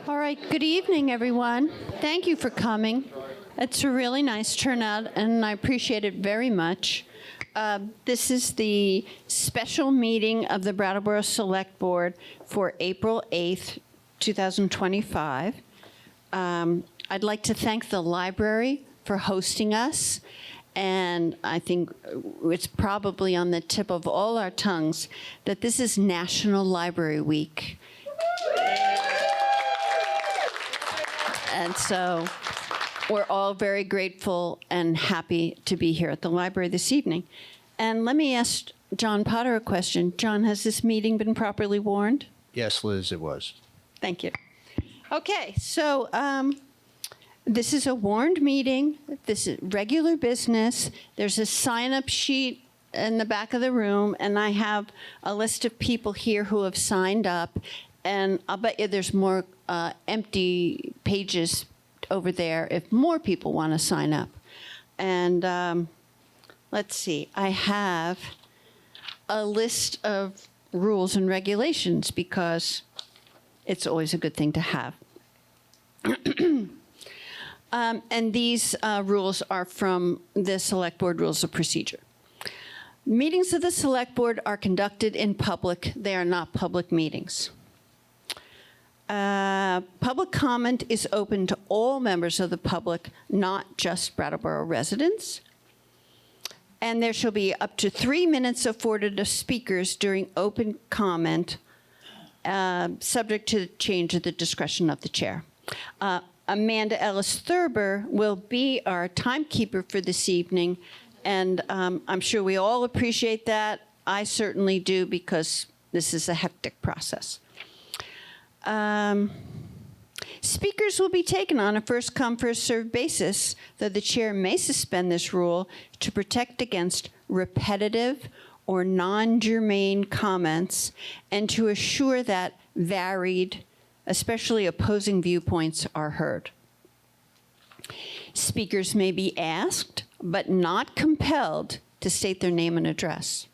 All right, good evening, everyone. Thank you for coming. It's a really nice turnout, and I appreciate it very much. This is the special meeting of the Brattleboro Select Board for April 8th, 2025. I'd like to thank the library for hosting us, and I think it's probably on the tip of all our tongues that this is National Library Week. And so we're all very grateful and happy to be here at the library this evening. And let me ask John Potter a question. John, has this meeting been properly warned? Yes, Liz, it was. Thank you. Okay, so this is a warned meeting. This is regular business. There's a sign-up sheet in the back of the room, and I have a list of people here who have signed up. And I'll bet you there's more empty pages over there if more people want to sign up. And let's see, I have a list of rules and regulations because it's always a good thing to have. And these rules are from the Select Board Rules of Procedure. Meetings of the Select Board are conducted in public. They are not public meetings. Public comment is open to all members of the public, not just Brattleboro residents. And there shall be up to 3 minutes afforded to speakers during open comment, subject to change at the discretion of the chair. Amanda Ellis Thurber will be our timekeeper for this evening, and I'm sure we all appreciate that. I certainly do, because this is a hectic process. Speakers will be taken on a first-come, first-served basis, though the chair may suspend this rule to protect against repetitive or non-germane comments and to assure that varied, especially opposing viewpoints, are heard. Speakers may be asked, but not compelled, to state their name and address.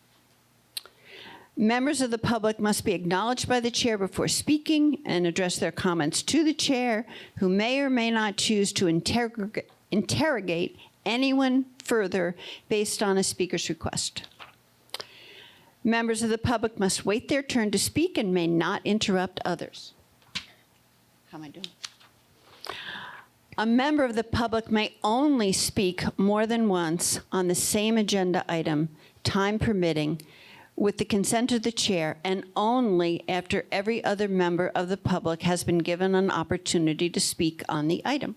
Members of the public must be acknowledged by the chair before speaking and address their comments to the chair, who may or may not choose to interrogate anyone further based on a speaker's request. Members of the public must wait their turn to speak and may not interrupt others. How am I doing? A member of the public may only speak more than once on the same agenda item, time permitting, with the consent of the chair, and only after every other member of the public has been given an opportunity to speak on the item.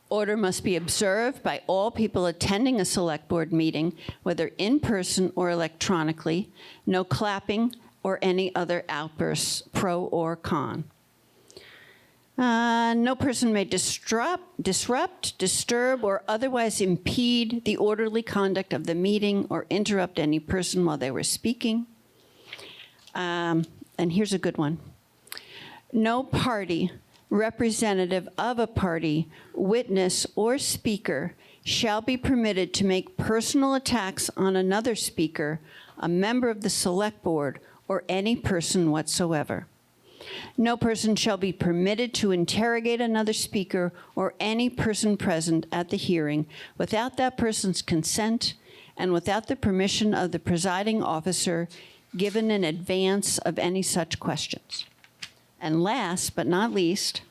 Order must be observed by all people attending a select board meeting, whether in person or electronically. No clapping or any other outbursts, pro or con. No person may disrupt, disturb, or otherwise impede the orderly conduct of the meeting or interrupt any person while they were speaking. And here's a good one. No party, representative of a party, witness, or speaker shall be permitted to make personal attacks on another speaker, a member of the Select Board, or any person whatsoever. No person shall be permitted to interrogate another speaker or any person present at the hearing without that person's consent and without the permission of the presiding officer given in advance of any such questions. And last but not least,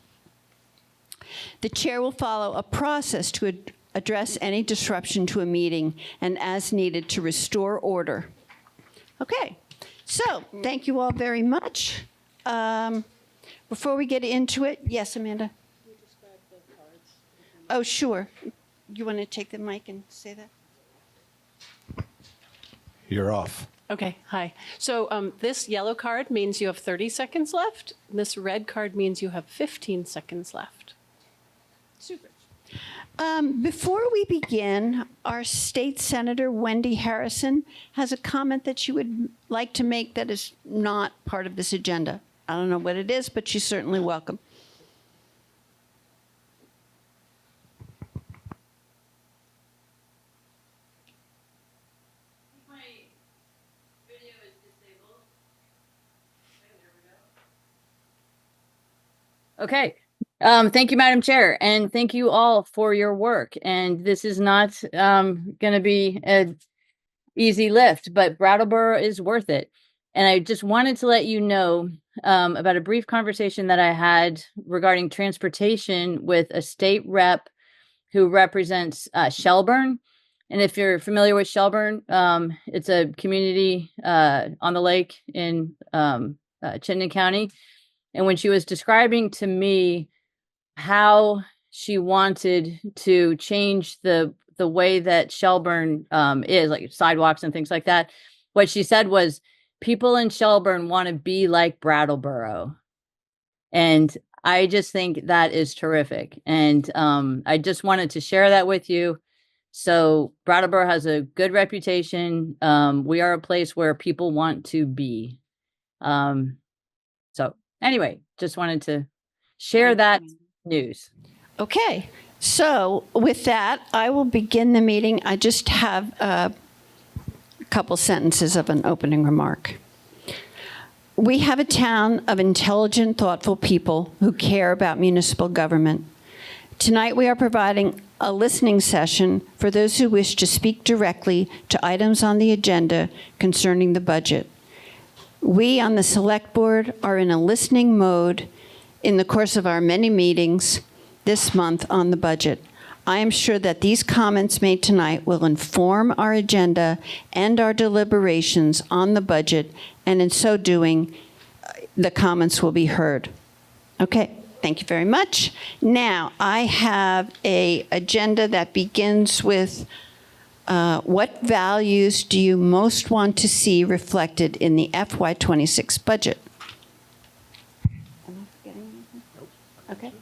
the chair will follow a process to address any disruption to a meeting and as needed to restore order. Okay, so thank you all very much. Before we get into it, yes, Amanda? Can you describe the cards? Oh, sure. You want to take the mic and say that? You're off. Okay, hi. So this yellow card means you have 30 seconds left. This red card means you have 15 seconds left. Super. Before we begin, our state senator, Wendy Harrison, has a comment that she would like to make that is not part of this agenda. I don't know what it is, but she's certainly welcome. My video is disabled. There we go. Okay. Thank you, Madam Chair, and thank you all for your work. And this is not going to be an easy lift, but Brattleboro is worth it. And I just wanted to let you know about a brief conversation that I had regarding transportation with a state rep who represents Shelburne. And if you're familiar with Shelburne, it's a community on the lake in Chittenden County. And when she was describing to me how she wanted to change the way that Shelburne is, like sidewalks and things like that, what she said was people in Shelburne want to be like Brattleboro. And I just think that is terrific. And I just wanted to share that with you. So Brattleboro has a good reputation. We are a place where people want to be. So anyway, just wanted to share that news. Okay, so with that, I will begin the meeting. I just have a couple sentences of an opening remark. We have a town of intelligent, thoughtful people who care about municipal government. Tonight, we are providing a listening session for those who wish to speak directly to items on the agenda concerning the budget. We on the Select Board are in a listening mode in the course of our many meetings this month on the budget. I am sure that these comments made tonight will inform our agenda and our deliberations on the budget, and in so doing, the comments will be heard. Okay, thank you very much. Now, I have an agenda that begins with what values do you most want to see reflected in the FY26 budget? Okay.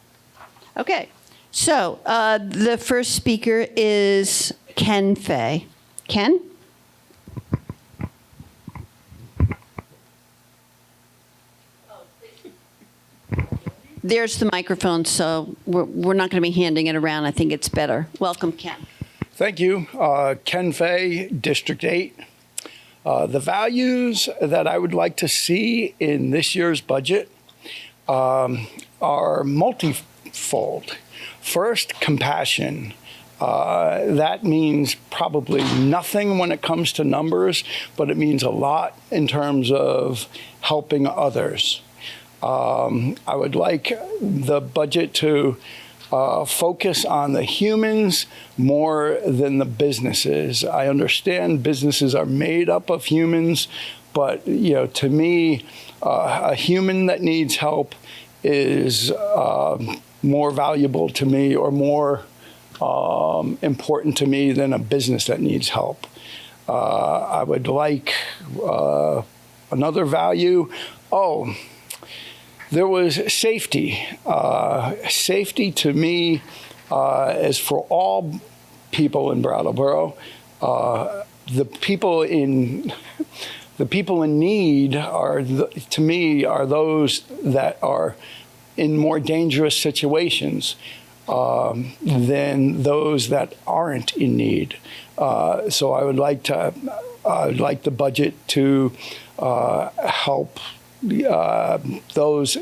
Okay. So the first speaker is Ken Fay. Ken? There's the microphone, so we're not going to be handing it around. I think it's better. Welcome, Ken. Thank you. Ken Fay, District 8. The values that I would like to see in this year's budget are multifold. First, compassion. That means probably nothing when it comes to numbers, but it means a lot in terms of helping others. I would like the budget to focus on the humans more than the businesses. I understand businesses are made up of humans, but to me, a human that needs help is more valuable to me or more important to me than a business that needs help. I would like another value. There was safety. Safety to me is for all people in Brattleboro. The people in need to me are those that are in more dangerous situations than those that aren't in need. So I would like the budget to help those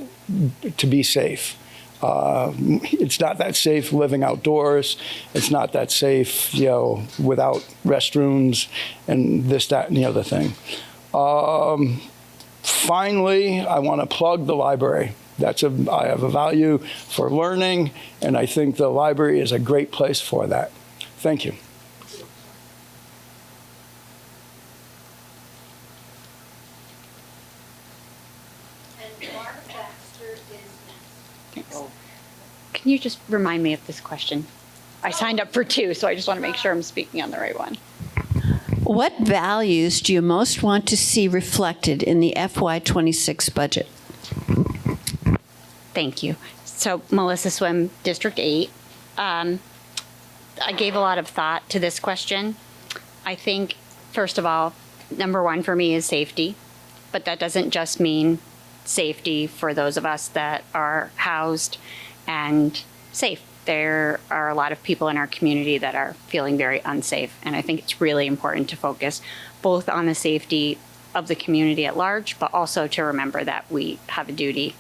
to be safe. It's not that safe living outdoors. It's not that safe, without restrooms and this, that, and the other thing. Finally, I want to plug the library. I have a value for learning, and I think the library is a great place for that. Thank you. Can you just remind me of this question? I signed up for 2, so I just want to make sure I'm speaking on the right one. What values do you most want to see reflected in the FY26 budget? Thank you. So Melissa Swim, District 8. I gave a lot of thought to this question. I think, first of all, number 1 for me is safety, but that doesn't just mean safety for those of us that are housed and safe. There are a lot of people in our community that are feeling very unsafe, and I think it's really important to focus both on the safety of the community at large, but also to remember that we have a duty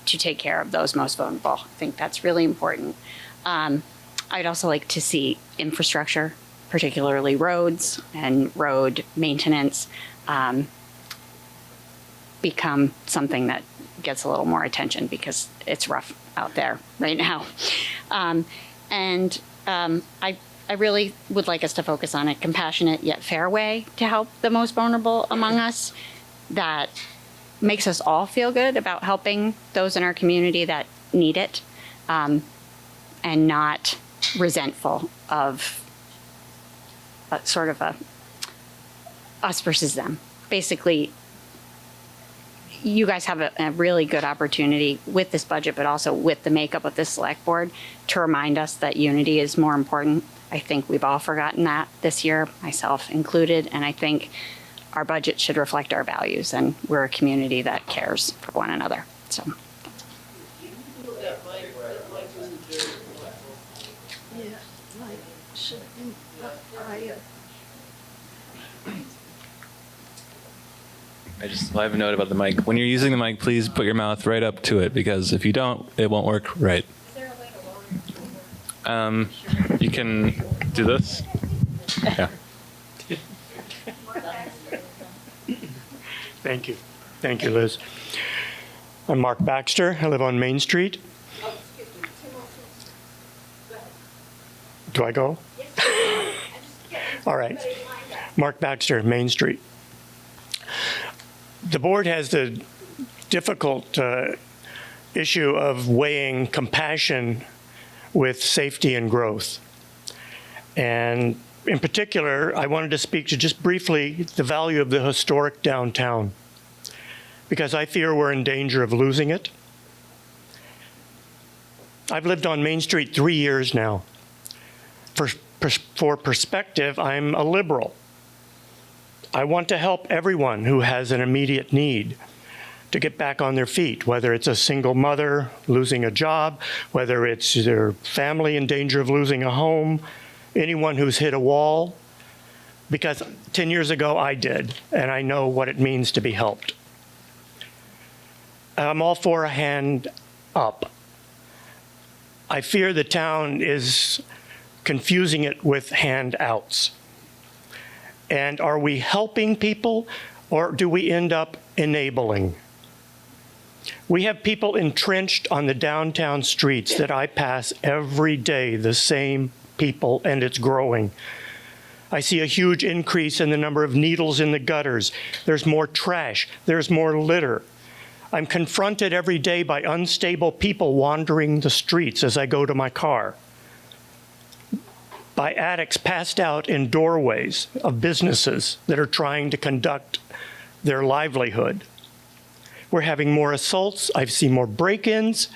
to take care of those most vulnerable. I think that's really important. I'd also like to see infrastructure, particularly roads and road maintenance, become something that gets a little more attention because it's rough out there right now. I really would like us to focus on a compassionate yet fair way to help the most vulnerable among us that makes us all feel good about helping those in our community that need it, and not resentful of sort of a us versus them. Basically, you guys have a really good opportunity with this budget, but also with the makeup of this select board, to remind us that unity is more important. I think we've all forgotten that this year, myself included, and I think our budget should reflect our values, and we're a community that cares for one another. So. I have a note about the mic. When you're using the mic, please put your mouth right up to it, because if you don't, it won't work right. You can do this. Yeah. Thank you. Thank you, Liz. I'm Mark Baxter. I live on Main Street. Do I go? All right. Mark Baxter, Main Street. The board has the difficult issue of weighing compassion with safety and growth. And in particular, I wanted to speak to just briefly the value of the historic downtown, because I fear we're in danger of losing it. I've lived on Main Street 3 years now. For perspective, I'm a liberal. I want to help everyone who has an immediate need to get back on their feet, whether it's a single mother losing a job, whether it's their family in danger of losing a home, anyone who's hit a wall, because 10 years ago I did, and I know what it means to be helped. I'm all for a hand up. I fear the town is confusing it with handouts. And are we helping people, or do we end up enabling? We have people entrenched on the downtown streets that I pass every day, the same people, and it's growing. I see a huge increase in the number of needles in the gutters. There's more trash. There's more litter. I'm confronted every day by unstable people wandering the streets as I go to my car, by addicts passed out in doorways of businesses that are trying to conduct their livelihood. We're having more assaults. I've seen more break-ins.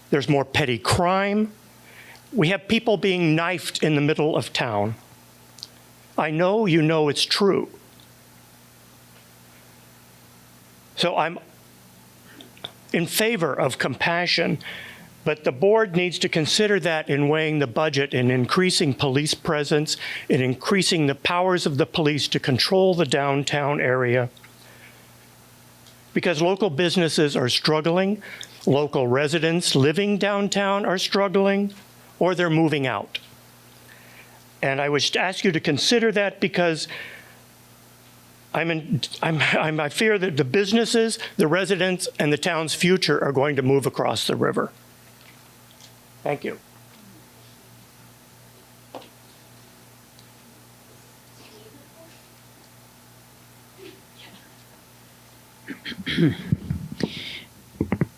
There's more petty crime. We have people being knifed in the middle of town. I know you know it's true. So I'm in favor of compassion, but the board needs to consider that in weighing the budget, in increasing police presence, in increasing the powers of the police to control the downtown area. Because local businesses are struggling, local residents living downtown are struggling, or they're moving out. And I would ask you to consider that, because I fear that the businesses, the residents, and the town's future are going to move across the river. Thank you.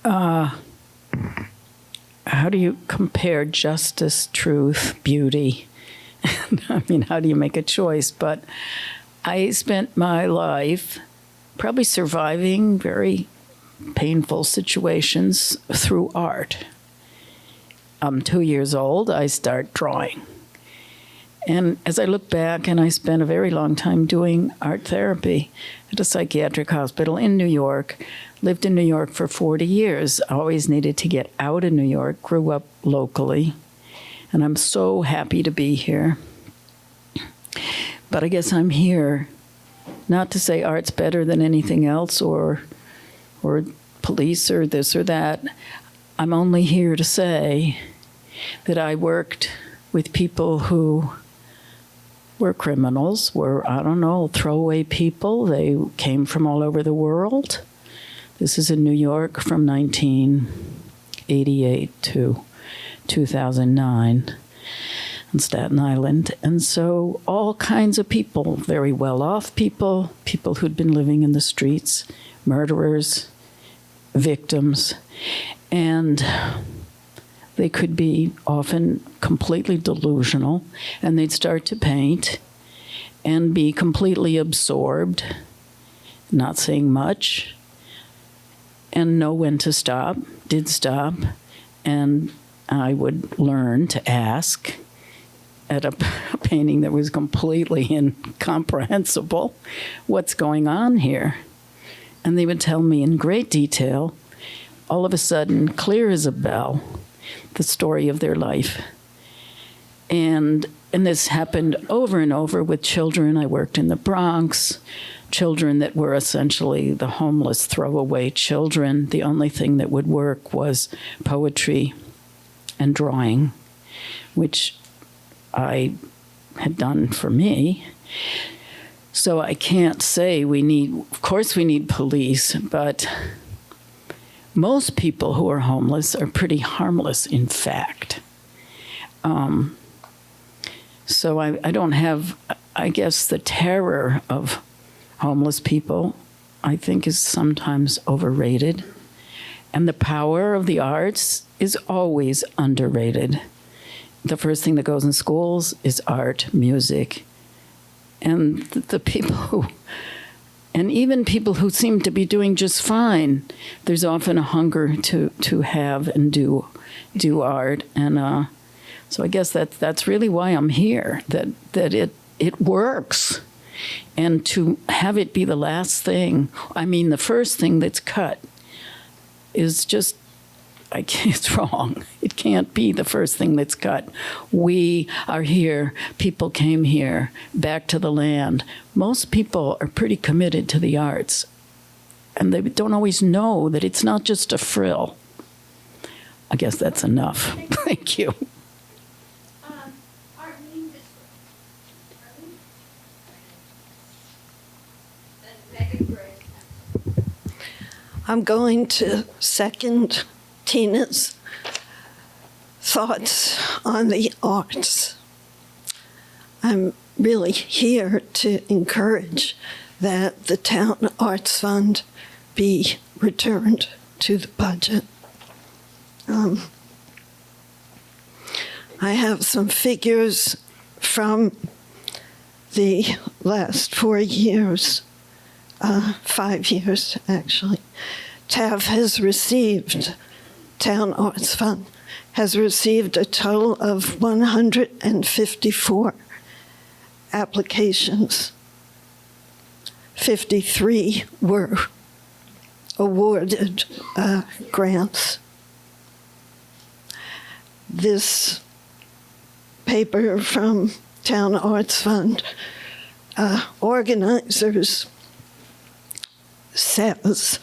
How do you compare justice, truth, beauty? I mean, how do you make a choice? But I spent my life probably surviving very painful situations through art. I'm 2 years old, I start drawing. And as I look back, and I spent a very long time doing art therapy at a psychiatric hospital in New York, lived in New York for 40 years, always needed to get out of New York, grew up locally, and I'm so happy to be here. But I guess I'm here not to say art's better than anything else or police or this or that. I'm only here to say that I worked with people who were criminals, were, I don't know, throwaway people. They came from all over the world. This is in New York from 1988 to 2009 on Staten Island. And so all kinds of people, very well-off people, people who'd been living in the streets, murderers, victims, and they could be often completely delusional, and they'd start to paint and be completely absorbed, not saying much, and know when to stop, did stop, and I would learn to ask at a painting that was completely incomprehensible, what's going on here? And they would tell me in great detail, all of a sudden, clear as a bell, the story of their life. And this happened over and over with children. I worked in the Bronx, children that were essentially the homeless throwaway children. The only thing that would work was poetry and drawing, which I had done for me. So I can't say of course we need police, but most people who are homeless are pretty harmless, in fact. So I don't have, I guess the terror of homeless people, I think, is sometimes overrated. And the power of the arts is always underrated. The first thing that goes in schools is art, music. And the people who, and even people who seem to be doing just fine, there's often a hunger to have and do art. And so I guess that's really why I'm here, that it works. And to have it be the last thing, I mean, the first thing that's cut is just, it's wrong. It can't be the first thing that's cut. We are here. People came here, back to the land. Most people are pretty committed to the arts, and they don't always know that it's not just a frill. I guess that's enough. Thank you. I'm going to second Tina's thoughts on the arts. I'm really here to encourage that the Town Arts Fund be returned to the budget. I have some figures from the last 4 years, 5 years actually. TAF has received, Town Arts Fund has received a total of 154 applications. 53 were awarded grants. This paper from Town Arts Fund organizers says,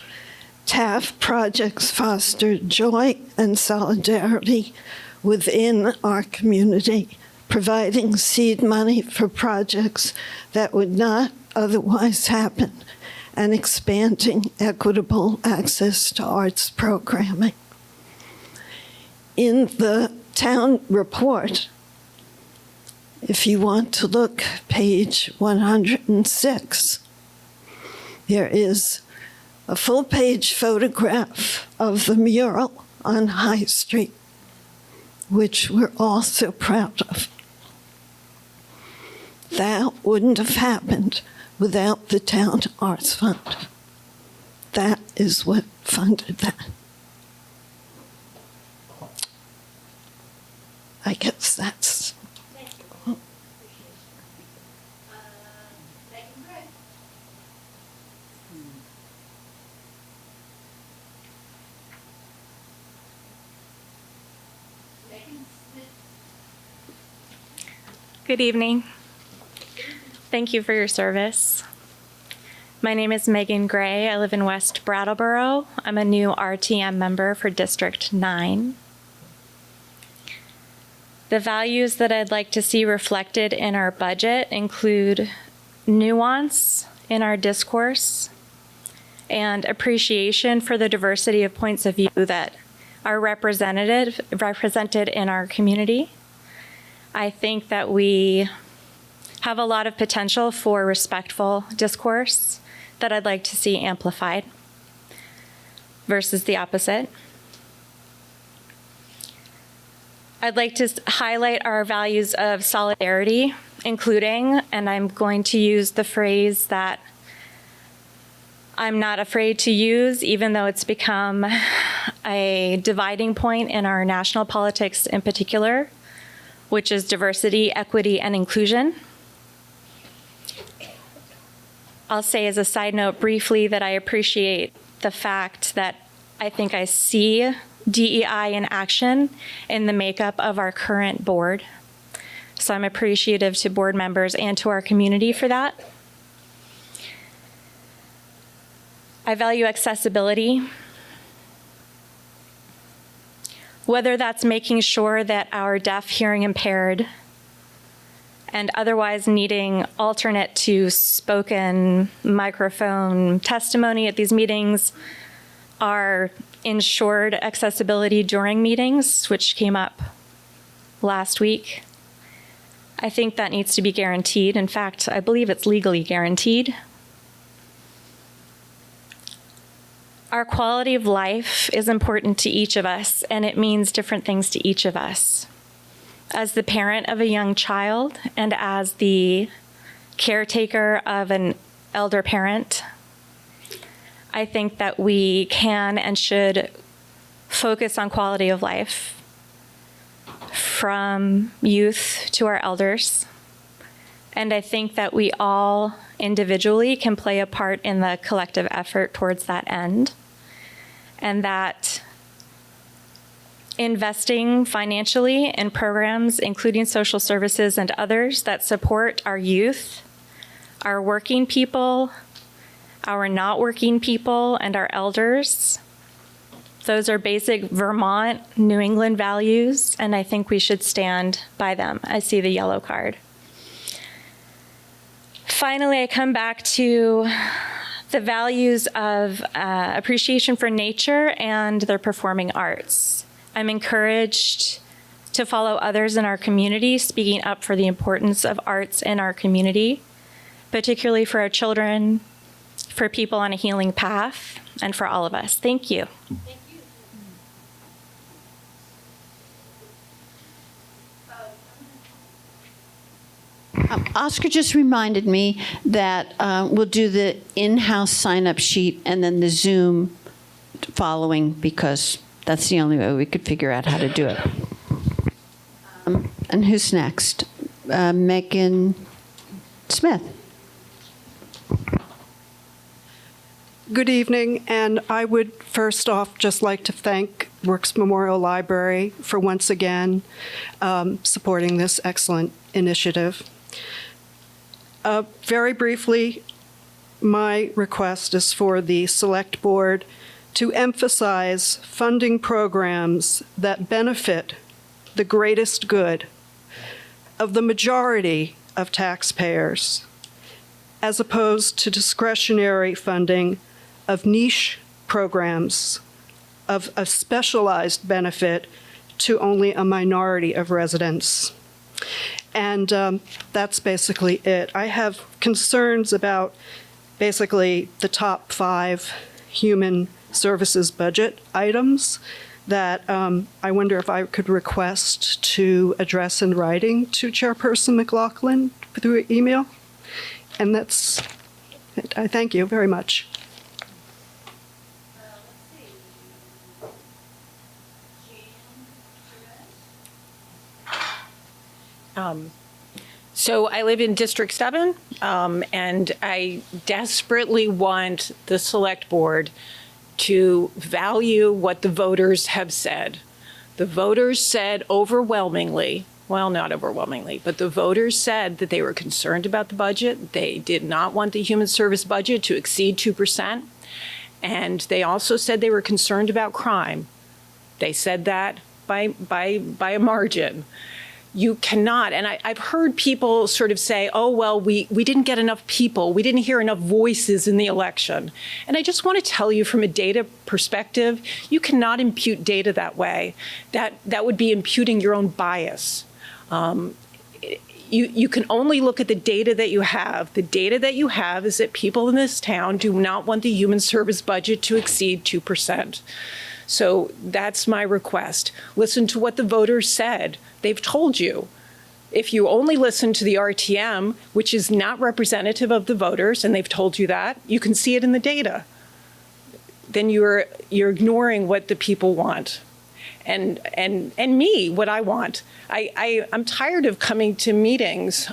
TAF projects foster joy and solidarity within our community, providing seed money for projects that would not otherwise happen, and expanding equitable access to arts programming. In the town report, if you want to look, page 106, there is a full-page photograph of the mural on High Street, which we're all so proud of. That wouldn't have happened without the Town Arts Fund. That is what funded that. I guess that's... Good evening. Thank you for your service. My name is Megan Gray. I live in West Brattleboro. I'm a new RTM member for District 9. The values that I'd like to see reflected in our budget include nuance in our discourse and appreciation for the diversity of points of view that are represented in our community. I think that we have a lot of potential for respectful discourse that I'd like to see amplified versus the opposite. I'd like to highlight our values of solidarity, including, and I'm going to use the phrase that I'm not afraid to use, even though it's become a dividing point in our national politics in particular, which is diversity, equity, and inclusion. I'll say as a side note briefly that I appreciate the fact that I think I see DEI in action in the makeup of our current board. So I'm appreciative to board members and to our community for that. I value accessibility, whether that's making sure that our deaf, hearing impaired, and otherwise needing alternate to spoken microphone testimony at these meetings are ensured accessibility during meetings, which came up last week. I think that needs to be guaranteed. In fact, I believe it's legally guaranteed. Our quality of life is important to each of us, and it means different things to each of us. As the parent of a young child and as the caretaker of an elder parent, I think that we can and should focus on quality of life from youth to our elders. And I think that we all individually can play a part in the collective effort towards that end. And that investing financially in programs, including social services and others that support our youth, our working people, our not working people, and our elders. Those are basic Vermont, New England values, and I think we should stand by them. I see the yellow card. Finally, I come back to the values of appreciation for nature and the performing arts. I'm encouraged to follow others in our community, speaking up for the importance of arts in our community, particularly for our children, for people on a healing path, and for all of us. Thank you. Thank you. Oscar just reminded me that we'll do the in-house sign-up sheet and then the Zoom following, because that's the only way we could figure out how to do it. And who's next? Megan Smith. Good evening, and I would first off just like to thank Works Memorial Library for once again supporting this excellent initiative. Very briefly, my request is for the Select Board to emphasize funding programs that benefit the greatest good of the majority of taxpayers, as opposed to discretionary funding of niche programs of a specialized benefit to only a minority of residents. And that's basically it. I have concerns about basically the top 5 human services budget items that I wonder if I could request to address in writing to Chairperson McLaughlin through email. And that's it. I thank you very much. So I live in District 7, and I desperately want the Select Board to value what the voters have said. The voters said overwhelmingly well, not overwhelmingly, but the voters said that they were concerned about the budget. They did not want the human service budget to exceed 2%. And they also said they were concerned about crime. They said that by a margin. You cannot, and I've heard people sort of say, oh, well, we didn't get enough people. We didn't hear enough voices in the election. And I just want to tell you from a data perspective, you cannot impute data that way. That would be imputing your own bias. You can only look at the data that you have. The data that you have is that people in this town do not want the human service budget to exceed 2%. So that's my request. Listen to what the voters said. They've told you. If you only listen to the RTM, which is not representative of the voters, and they've told you that, you can see it in the data, then you're ignoring what the people want. And me, what I want. I'm tired of coming to meetings.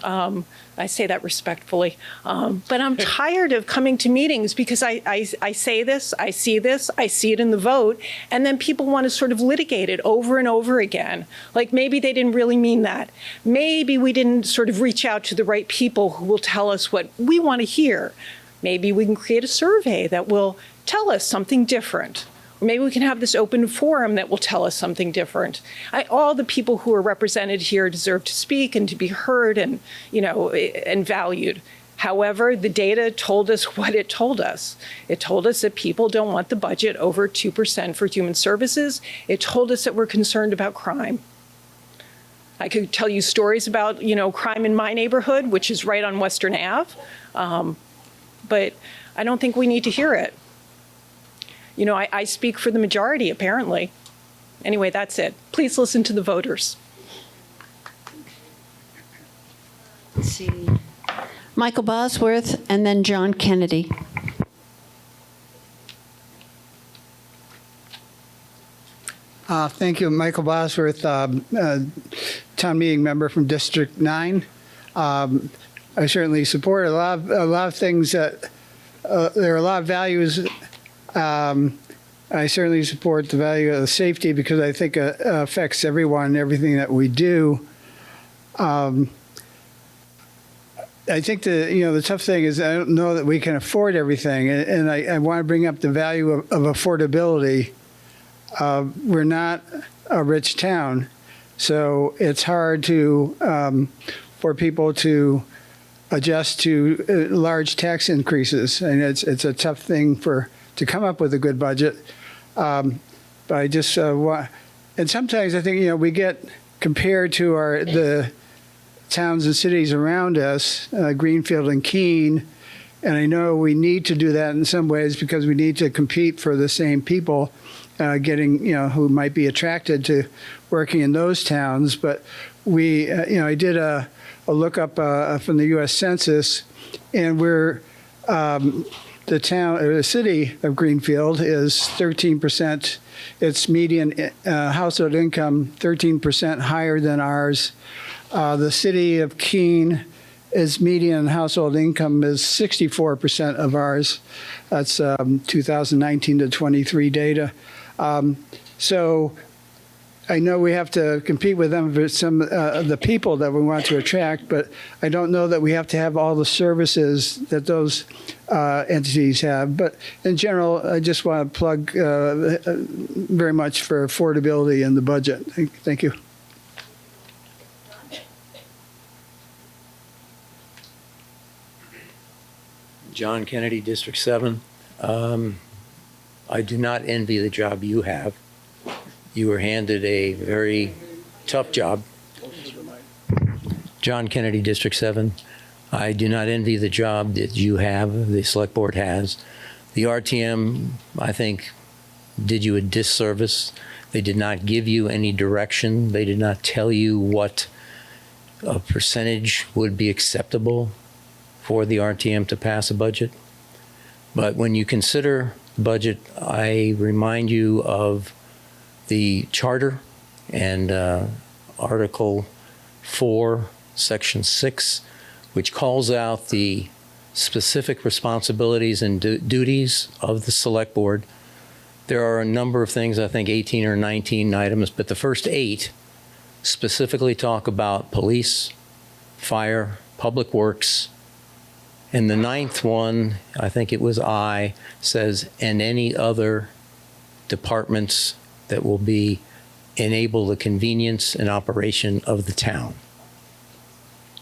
I say that respectfully, but I'm tired of coming to meetings because I say this, I see it in the vote, and then people want to sort of litigate it over and over again. Like maybe they didn't really mean that. Maybe we didn't sort of reach out to the right people who will tell us what we want to hear. Maybe we can create a survey that will tell us something different. Maybe we can have this open forum that will tell us something different. All the people who are represented here deserve to speak and to be heard and, and valued. However, the data told us what it told us. It told us that people don't want the budget over 2% for human services. It told us that we're concerned about crime. I could tell you stories about, crime in my neighborhood, which is right on Western Ave, but I don't think we need to hear it. I speak for the majority, apparently. Anyway, that's it. Please listen to the voters. Let's see. Michael Bosworth and then John Kennedy. Thank you, Michael Bosworth, town meeting member from District 9. I certainly support a lot of things that there are a lot of values. I certainly support the value of safety because I think it affects everyone and everything that we do. I think the tough thing is I don't know that we can afford everything, and I want to bring up the value of affordability. We're not a rich town, so it's hard for people to adjust to large tax increases, and it's a tough thing to come up with a good budget. But I just want, and sometimes I think, we get compared to the towns and cities around us, Greenfield and Keene, and I know we need to do that in some ways because we need to compete for the same people who might be attracted to working in those towns. But I did a lookup from the U.S. Census, and we're the city of Greenfield is 13%. Its median household income 13% higher than ours. The city of Keene, its median household income is 64% of ours. That's 2019 to 23 data. So I know we have to compete with them for some of the people that we want to attract, but I don't know that we have to have all the services that those entities have. But in general, I just want to plug very much for affordability in the budget. Thank you. John Kennedy, District 7. I do not envy the job you have. You were handed a very tough job. John Kennedy, District 7. I do not envy the job that you have, the Select Board has. The RTM, I think, did you a disservice. They did not give you any direction. They did not tell you what a percentage would be acceptable for the RTM to pass a budget. But when you consider the budget, I remind you of the charter and Article 4, Section 6, which calls out the specific responsibilities and duties of the Select Board. There are a number of things, I think 18 or 19 items, but the first 8 specifically talk about police, fire, public works. And the ninth one, I think it was I, says, and any other departments that will enable the convenience and operation of the town.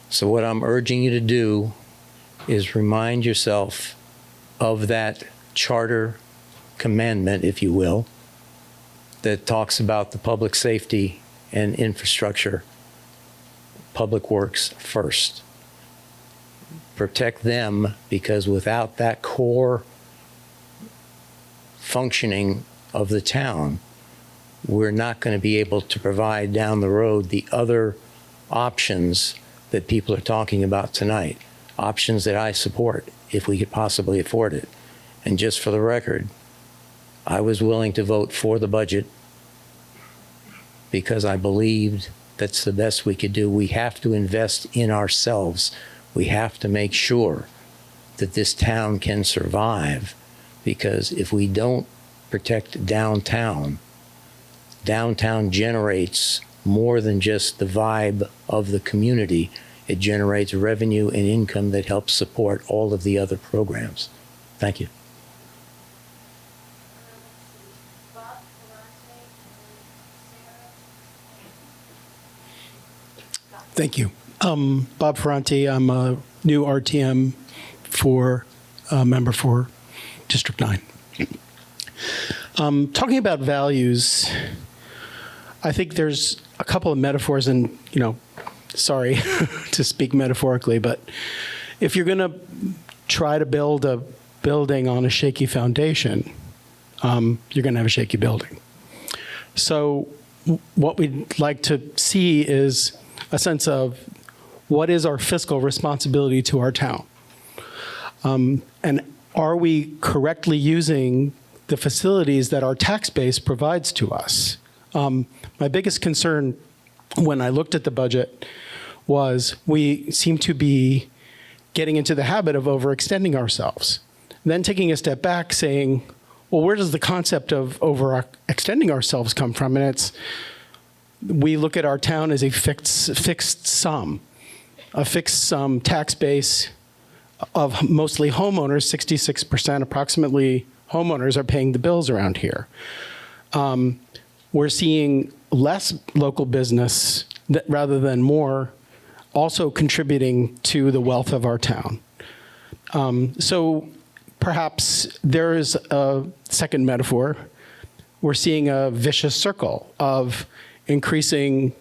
So what I'm urging you to do is remind yourself of that charter commandment, if you will, that talks about the public safety and infrastructure, public works first. Protect them, because without that core functioning of the town, we're not going to be able to provide down the road the other options that people are talking about tonight, options that I support if we could possibly afford it. And just for the record, I was willing to vote for the budget because I believed that's the best we could do. We have to invest in ourselves. We have to make sure that this town can survive, because if we don't protect downtown, downtown generates more than just the vibe of the community. It generates revenue and income that helps support all of the other programs. Thank you. Thank you. Bob Ferranti, I'm a new RTM member for District 9. Talking about values, I think there's a couple of metaphors, and, sorry to speak metaphorically, but if you're going to try to build a building on a shaky foundation, you're going to have a shaky building. So what we'd like to see is a sense of what is our fiscal responsibility to our town? And are we correctly using the facilities that our tax base provides to us? My biggest concern when I looked at the budget was we seem to be getting into the habit of overextending ourselves. Then taking a step back saying, well, where does the concept of overextending ourselves come from? And we look at our town as a fixed sum tax base of mostly homeowners. 66% approximately homeowners are paying the bills around here. We're seeing less local business rather than more, also contributing to the wealth of our town. So perhaps there is a second metaphor. We're seeing a vicious circle of increasing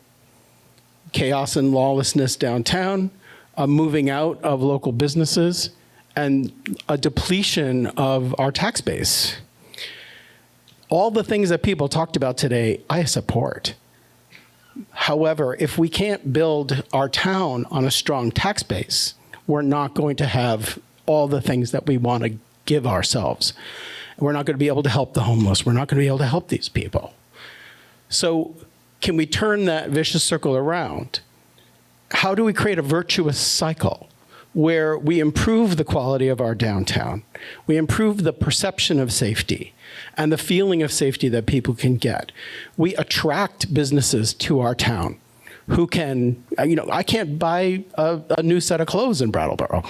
chaos and lawlessness downtown, a moving out of local businesses, and a depletion of our tax base. All the things that people talked about today, I support. However, if we can't build our town on a strong tax base, we're not going to have all the things that we want to give ourselves. We're not going to be able to help the homeless. We're not going to be able to help these people. So can we turn that vicious circle around? How do we create a virtuous cycle where we improve the quality of our downtown, we improve the perception of safety and the feeling of safety that people can get? We attract businesses to our town who can, I can't buy a new set of clothes in Brattleboro.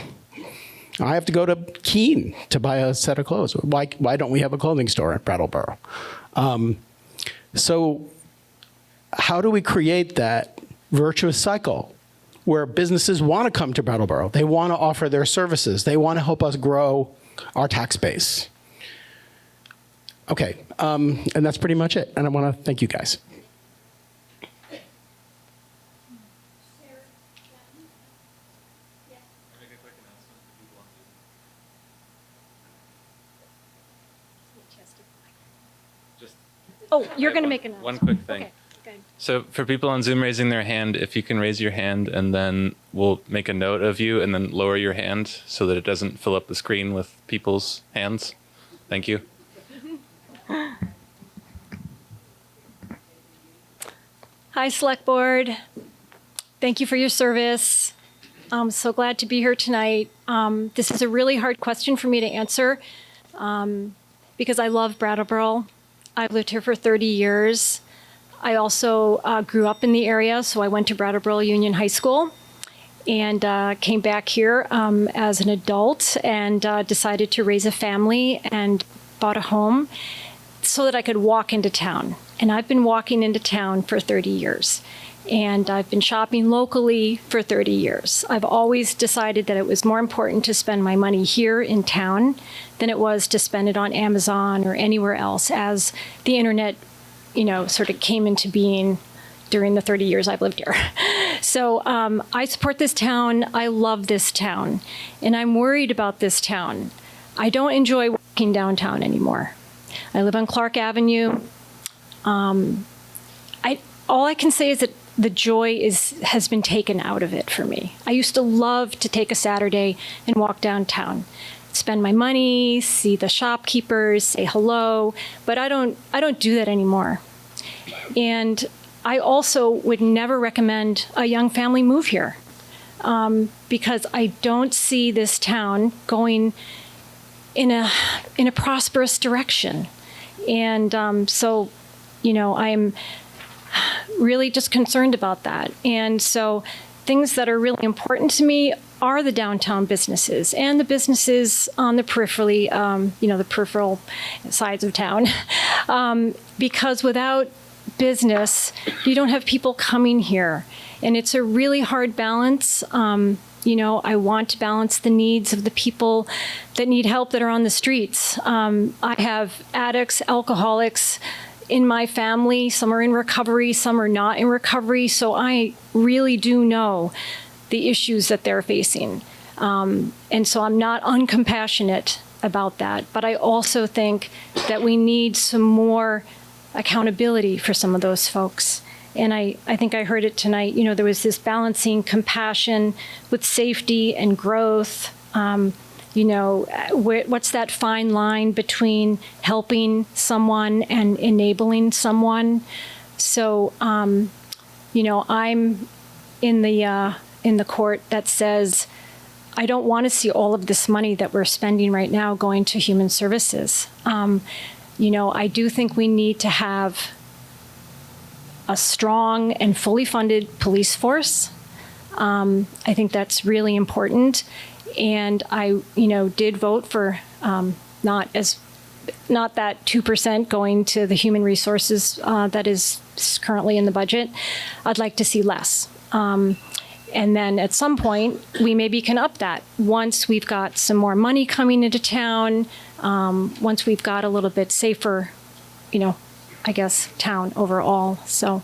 I have to go to Keene to buy a set of clothes. Why don't we have a clothing store at Brattleboro? So how do we create that virtuous cycle where businesses want to come to Brattleboro? They want to offer their services. They want to help us grow our tax base. Okay, and that's pretty much it. And I want to thank you guys. Oh, you're going to make an One quick thing. Okay, go ahead. So for people on Zoom raising their hand, if you can raise your hand and then we'll make a note of you and then lower your hand so that it doesn't fill up the screen with people's hands. Thank you. Hi, Select Board. Thank you for your service. I'm so glad to be here tonight. This is a really hard question for me to answer because I love Brattleboro. I've lived here for 30 years. I also grew up in the area, so I went to Brattleboro Union High School and came back here as an adult and decided to raise a family and bought a home so that I could walk into town. And I've been walking into town for 30 years. And I've been shopping locally for 30 years. I've always decided that it was more important to spend my money here in town than it was to spend it on Amazon or anywhere else, as the internet, sort of came into being during the 30 years I've lived here. So I support this town. I love this town. And I'm worried about this town. I don't enjoy walking downtown anymore. I live on Clark Avenue. All I can say is that the joy has been taken out of it for me. I used to love to take a Saturday and walk downtown, spend my money, see the shopkeepers, say hello, but I don't do that anymore. And I also would never recommend a young family move here because I don't see this town going in a prosperous direction. And so, I'm really just concerned about that. And so things that are really important to me are the downtown businesses and the businesses on the peripherally, the peripheral sides of town. Because without business, you don't have people coming here. And it's a really hard balance. I want to balance the needs of the people that need help that are on the streets. I have addicts, alcoholics in my family. Some are in recovery, some are not in recovery. So I really do know the issues that they're facing. And so I'm not uncompassionate about that. But I also think that we need some more accountability for some of those folks. And I think I heard it tonight, there was this balancing compassion with safety and growth. What's that fine line between helping someone and enabling someone? So, I'm in the court that says, I don't want to see all of this money that we're spending right now going to human services. I do think we need to have a strong and fully funded police force. I think that's really important. And I, did vote for not that 2% going to the human resources that is currently in the budget. I'd like to see less. And then at some point, we maybe can up that once we've got some more money coming into town, once we've got a little bit safer, town overall. So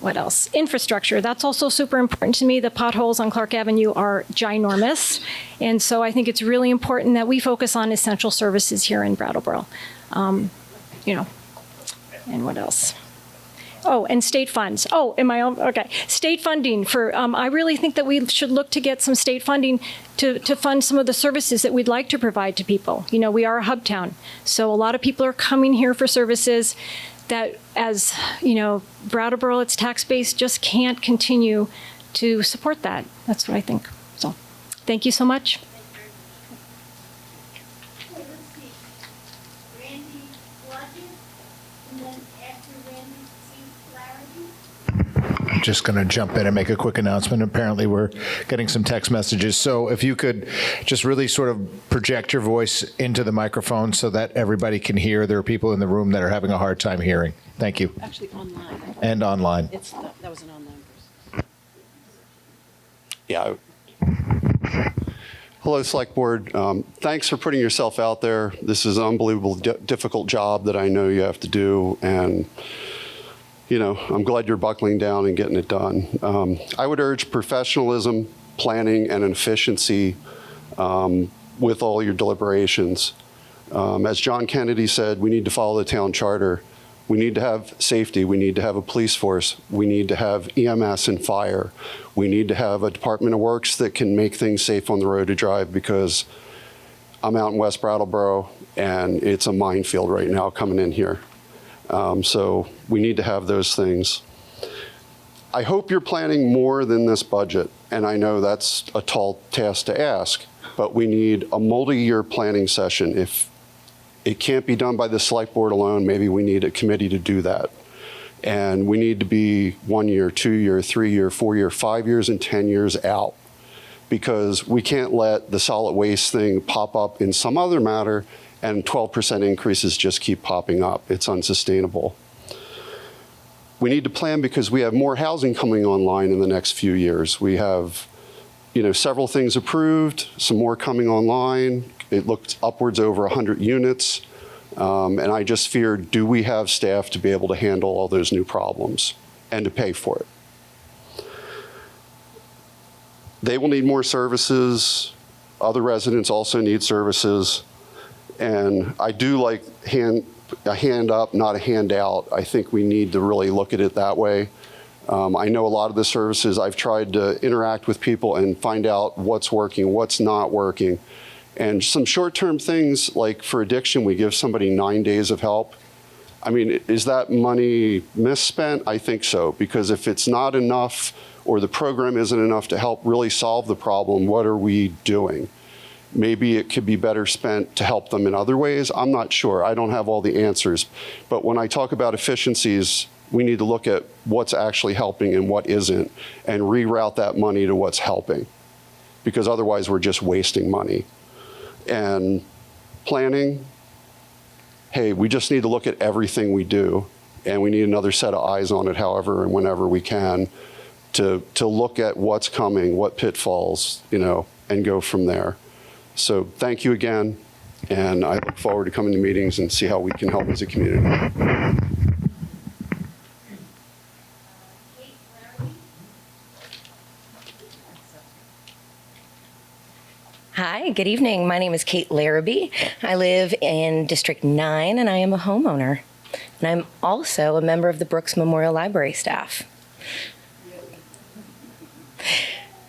what else? Infrastructure, that's also super important to me. The potholes on Clark Avenue are ginormous. And so I think it's really important that we focus on essential services here in Brattleboro. And what else? Oh, and state funds. Oh, okay. State funding for, I really think that we should look to get some state funding to fund some of the services that we'd like to provide to people. We are a hub town. So a lot of people are coming here for services that, as Brattleboro, its tax base just can't continue to support that. That's what I think. So thank you so much. Just going to jump in and make a quick announcement. Apparently, we're getting some text messages. So if you could just really sort of project your voice into the microphone so that everybody can hear. There are people in the room that are having a hard time hearing. Thank you. Actually, online. And online. That was an online person. Yeah. Hello, Select Board. Thanks for putting yourself out there. This is an unbelievable difficult job that I know you have to do, and I'm glad you're buckling down and getting it done. I would urge professionalism, planning, and efficiency with all your deliberations. As John Kennedy said, we need to follow the town charter. We need to have safety. We need to have a police force. We need to have EMS and fire. We need to have a Department of Works that can make things safe on the road to drive, because I'm out in West Brattleboro and it's a minefield right now coming in here. So we need to have those things. I hope you're planning more than this budget, and I know that's a tall task to ask, but we need a multi-year planning session. If it can't be done by the Select Board alone, maybe we need a committee to do that. And we need to be 1 year, 2 year, 3 year, 4 year, 5 years, and 10 years out, because we can't let the solid waste thing pop up in some other matter and 12% increases just keep popping up. It's unsustainable. We need to plan because we have more housing coming online in the next few years. We have, several things approved, some more coming online. It looks upwards over 100 units. And I just fear, do we have staff to be able to handle all those new problems and to pay for it? They will need more services. Other residents also need services. And I do like a hand up, not a handout. I think we need to really look at it that way. I know a lot of the services, I've tried to interact with people and find out what's working, what's not working. And some short-term things, like for addiction, we give somebody 9 days of help. I mean, is that money misspent? I think so, because if it's not enough or the program isn't enough to help really solve the problem, what are we doing? Maybe it could be better spent to help them in other ways. I'm not sure. I don't have all the answers. But when I talk about efficiencies, we need to look at what's actually helping and what isn't, and reroute that money to what's helping, because otherwise we're just wasting money. And planning, hey, we just need to look at everything we do, and we need another set of eyes on it however and whenever we can to look at what's coming, what pitfalls, and go from there. So thank you again, and I look forward to coming to meetings and see how we can help as a community. Hi, good evening. My name is Kate Larrabee. I live in District 9, and I am a homeowner. And I'm also a member of the Brooks Memorial Library staff.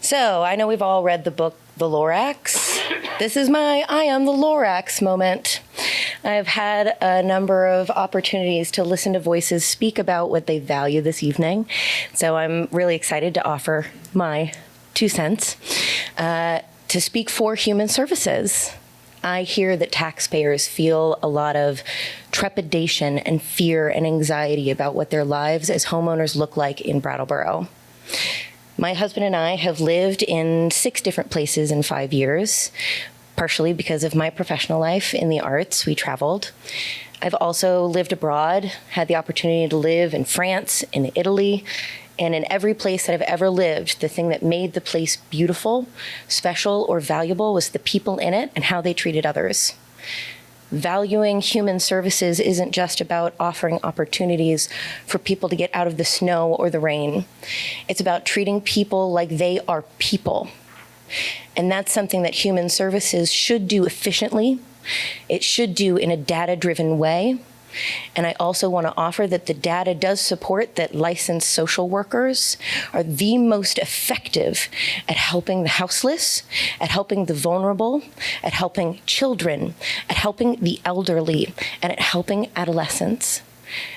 So I know we've all read the book, The Lorax. This is my I am the Lorax moment. I've had a number of opportunities to listen to voices speak about what they value this evening. So I'm really excited to offer my 2 cents to speak for human services. I hear that taxpayers feel a lot of trepidation and fear and anxiety about what their lives as homeowners look like in Brattleboro. My husband and I have lived in 6 different places in 5 years, partially because of my professional life in the arts. We traveled. I've also lived abroad, had the opportunity to live in France, in Italy, and in every place that I've ever lived, the thing that made the place beautiful, special, or valuable was the people in it and how they treated others. Valuing human services isn't just about offering opportunities for people to get out of the snow or the rain. It's about treating people like they are people. And that's something that human services should do efficiently. It should do in a data-driven way. And I also want to offer that the data does support that licensed social workers are the most effective at helping the houseless, at helping the vulnerable, at helping children, at helping the elderly, and at helping adolescents.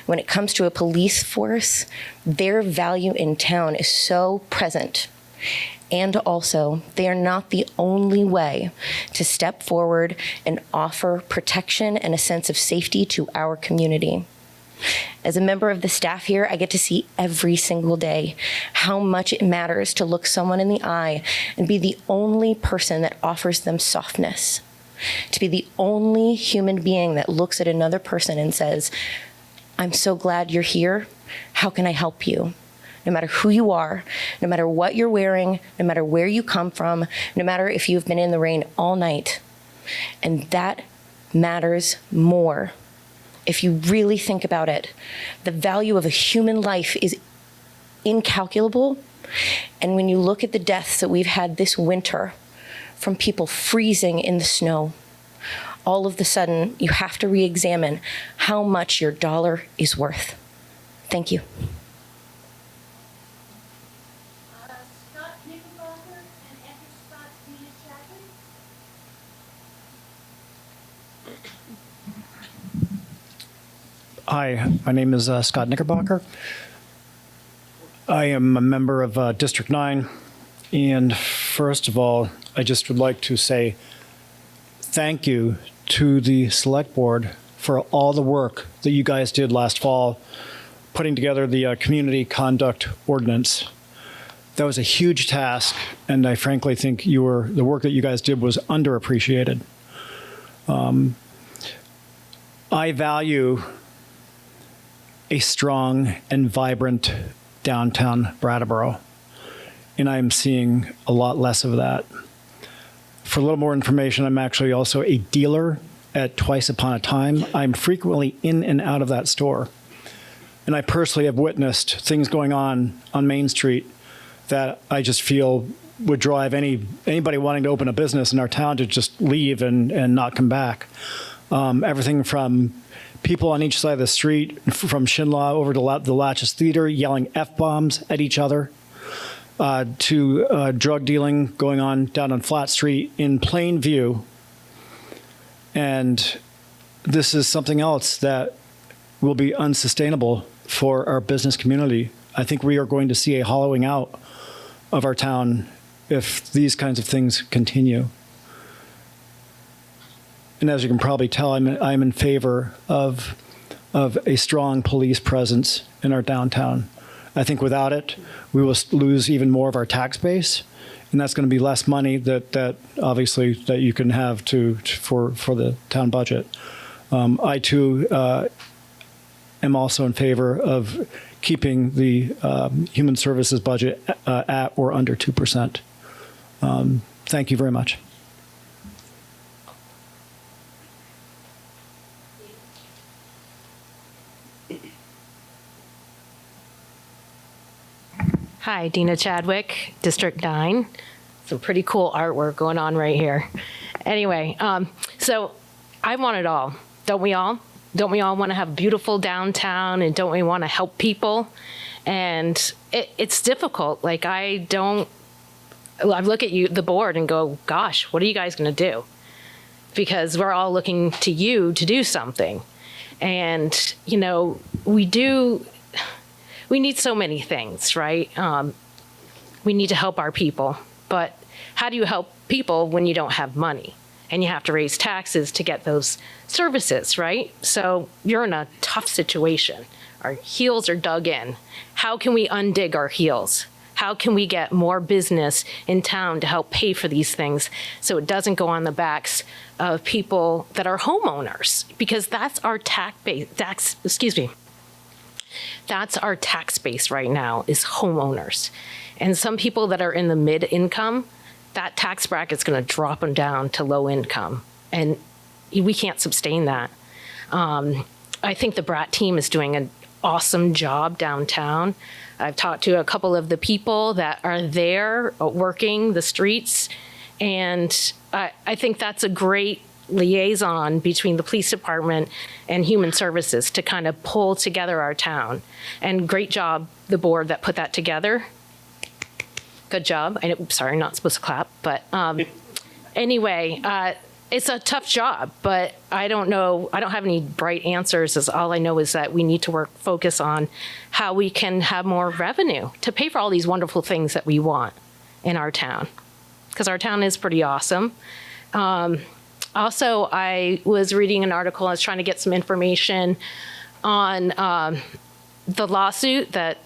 When it comes to a police force, their value in town is so present. And also, they are not the only way to step forward and offer protection and a sense of safety to our community. As a member of the staff here, I get to see every single day how much it matters to look someone in the eye and be the only person that offers them softness, to be the only human being that looks at another person and says, "I'm so glad you're here. How can I help you?" No matter who you are, no matter what you're wearing, no matter where you come from, no matter if you've been in the rain all night. And that matters more. If you really think about it, the value of a human life is incalculable. And when you look at the deaths that we've had this winter from people freezing in the snow, all of a sudden you have to re-examine how much your dollar is worth. Thank you. Hi, my name is Scott Knickerbocker. I am a member of District 9, and first of all, I just would like to say thank you to the Select Board for all the work that you guys did last fall, putting together the community conduct ordinance. That was a huge task, and I frankly think the work that you guys did was underappreciated. I value a strong and vibrant downtown Brattleboro, and I'm seeing a lot less of that. For a little more information, I'm actually also a dealer at Twice Upon a Time. I'm frequently in and out of that store. And I personally have witnessed things going on Main Street that I just feel would drive anybody wanting to open a business in our town to just leave and not come back. Everything from people on each side of the street, from Shinlaw over to the Latches Theater, yelling F-bombs at each other, to drug dealing going on down on Flat Street in plain view. And this is something else that will be unsustainable for our business community. I think we are going to see a hollowing out of our town if these kinds of things continue. And as you can probably tell, I'm in favor of a strong police presence in our downtown. I think without it, we will lose even more of our tax base, and that's going to be less money that obviously that you can have for the town budget. I too am also in favor of keeping the human services budget at or under 2%. Thank you very much. Hi, Dina Chadwick, District 9. Some pretty cool artwork going on right here. Anyway, so I want it all. Don't we all? Don't we all want to have a beautiful downtown, and don't we want to help people? And it's difficult. Like I look at you, the board, and go, gosh, what are you guys going to do? Because we're all looking to you to do something. And, you know, we need so many things, right? We need to help our people, but how do you help people when you don't have money and you have to raise taxes to get those services, right? So you're in a tough situation. Our heels are dug in. How can we undig our heels? How can we get more business in town to help pay for these things so it doesn't go on the backs of people that are homeowners? Because that's our that's our tax base right now, is homeowners. And some people that are in the mid-income, that tax bracket's going to drop them down to low income. And we can't sustain that. I think the Brat team is doing an awesome job downtown. I've talked to a couple of the people that are there working the streets. And I think that's a great liaison between the police department and human services to kind of pull together our town. And great job, the board that put that together. Good job. Sorry, not supposed to clap, but anyway, it's a tough job, but I don't know. I don't have any bright answers. All I know is that we need to focus on how we can have more revenue to pay for all these wonderful things that we want in our town, because our town is pretty awesome. Also, I was reading an article. I was trying to get some information on the lawsuit that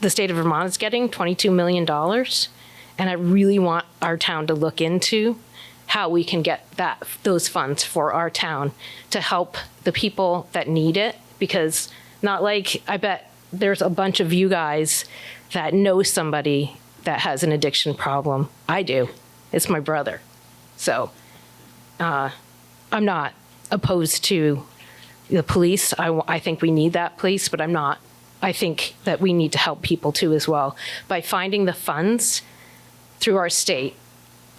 the state of Vermont is getting, $22 million. And I really want our town to look into how we can get those funds for our town to help the people that need it. Because I bet there's a bunch of you guys that know somebody that has an addiction problem. I do. It's my brother. So I'm not opposed to the police. I think we need that police, but I'm not. I think that we need to help people too as well by finding the funds through our state.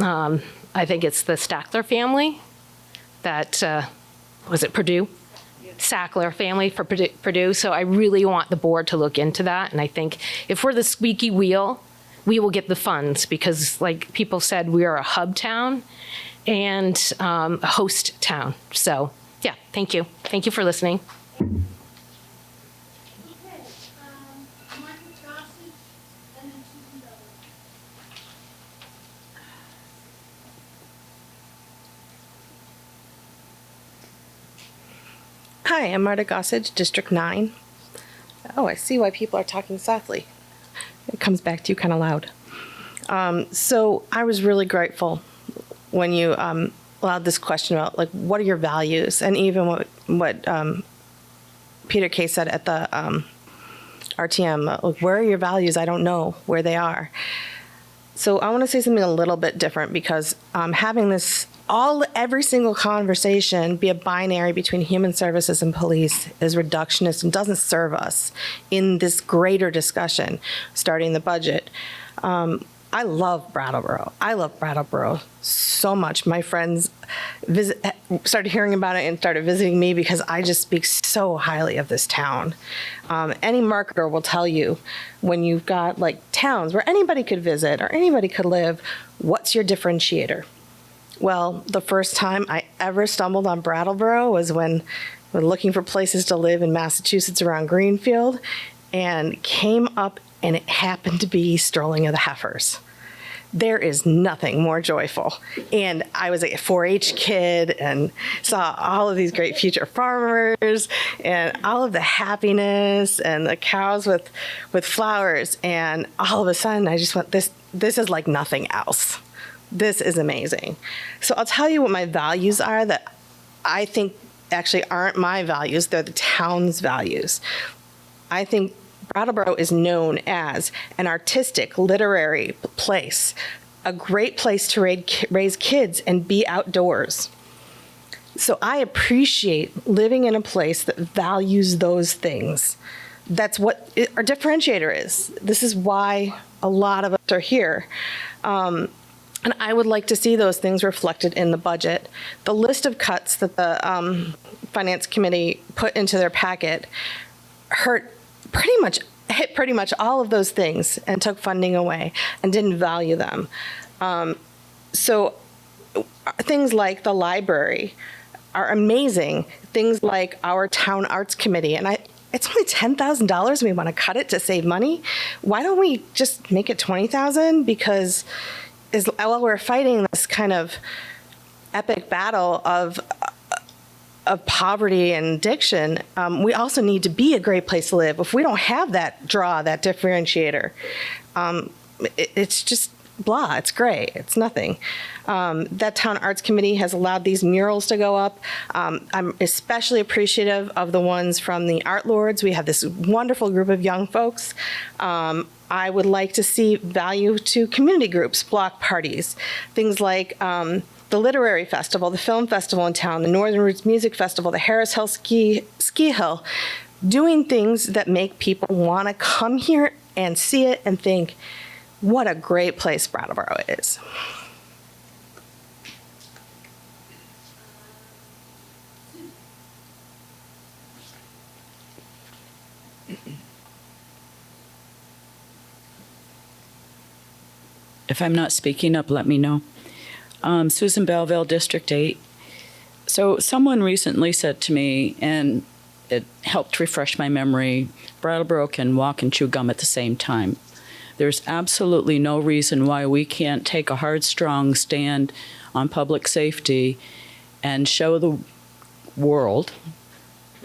I think it's the Stackler family that, was it Purdue? Sackler family for Purdue. So I really want the board to look into that. And I think if we're the squeaky wheel, we will get the funds, because like people said, we are a hub town and a host town. So yeah, thank you. Thank you for listening. Hi, I'm Marta Gossage, District 9. Oh, I see why people are talking softly. It comes back to you kind of loud. So I was really grateful when you allowed this question about, like, what are your values? And even what Peter Kay said at the RTM, like, where are your values? I don't know where they are. So I want to say something a little bit different, because having this every single conversation be a binary between human services and police is reductionist and doesn't serve us in this greater discussion starting the budget. I love Brattleboro. I love Brattleboro so much. My friends started hearing about it and started visiting me because I just speak so highly of this town. Any marketer will tell you, when you've got like towns where anybody could visit or anybody could live, what's your differentiator? Well, the first time I ever stumbled on Brattleboro was when we were looking for places to live in Massachusetts around Greenfield, and came up and it happened to be Strolling of the Heifers. There is nothing more joyful. And I was a 4-H kid and saw all of these great future farmers and all of the happiness and the cows with flowers. And all of a sudden I just went, this is like nothing else. This is amazing. So I'll tell you what my values are that I think actually aren't my values. They're the town's values. I think Brattleboro is known as an artistic, literary place, a great place to raise kids and be outdoors. So I appreciate living in a place that values those things. That's what our differentiator is. This is why a lot of us are here. And I would like to see those things reflected in the budget. The list of cuts that the Finance Committee put into their packet hit pretty much all of those things and took funding away and didn't value them. So things like the library are amazing. Things like our town arts committee, and it's only $10,000 and we want to cut it to save money. Why don't we just make it $20,000? Because while we're fighting this kind of epic battle of poverty and addiction, we also need to be a great place to live. If we don't have that differentiator, it's just blah, it's gray, it's nothing. That town arts committee has allowed these murals to go up. I'm especially appreciative of the ones from the Art Lords. We have this wonderful group of young folks. I would like to see value to community groups, block parties, things like the Literary Festival, the Film Festival in town, the Northern Roots Music Festival, the Harris Hill Ski Hill, doing things that make people want to come here and see it and think, what a great place Brattleboro is. If I'm not speaking up, let me know. Susan Belleville, District 8. So someone recently said to me, and it helped refresh my memory, Brattleboro can walk and chew gum at the same time. There's absolutely no reason why we can't take a hard, strong stand on public safety and show the world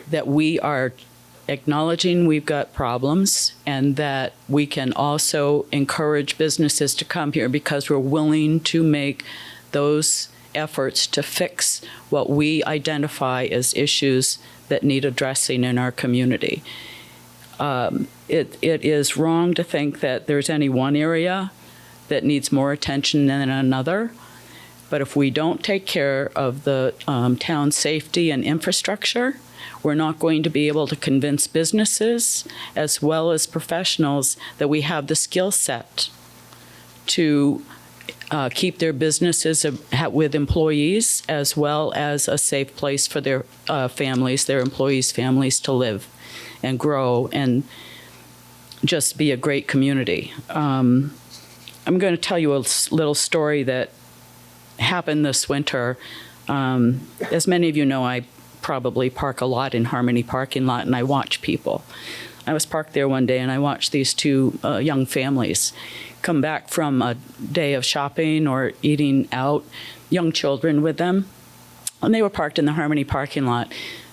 that we are acknowledging we've got problems and that we can also encourage businesses to come here because we're willing to make those efforts to fix what we identify as issues that need addressing in our community. It is wrong to think that there's any one area that needs more attention than another. But if we don't take care of the town safety and infrastructure, we're not going to be able to convince businesses as well as professionals that we have the skill set to keep their businesses with employees as well as a safe place for their families, their employees' families to live and grow and just be a great community. I'm going to tell you a little story that happened this winter. As many of you know, I probably park a lot in Harmony parking lot, and I watch people. I was parked there one day, and I watched these two young families come back from a day of shopping or eating out, young children with them, and they were parked in the Harmony parking lot.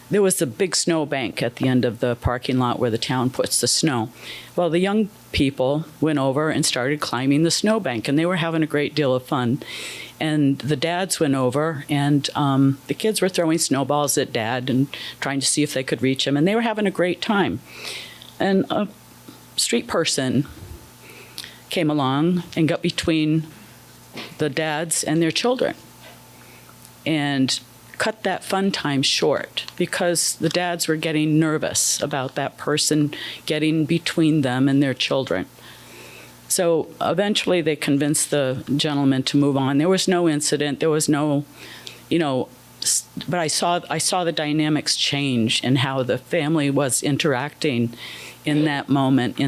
there was a big snow bank at the end of the parking lot where the town puts the snow. Well, the young people went over and started climbing the snow bank, and they were having a great deal of fun. And the dads went over, and the kids were throwing snowballs at Dad and trying to see if they could reach him, and they were having a great time. And a street person came along and got between the dads and their children and cut that fun time short because the dads were getting nervous about that person getting between them and their children. So eventually they convinced the gentleman to move on. There was no incident. There was no, but I saw the dynamics change and how the family was interacting in that moment,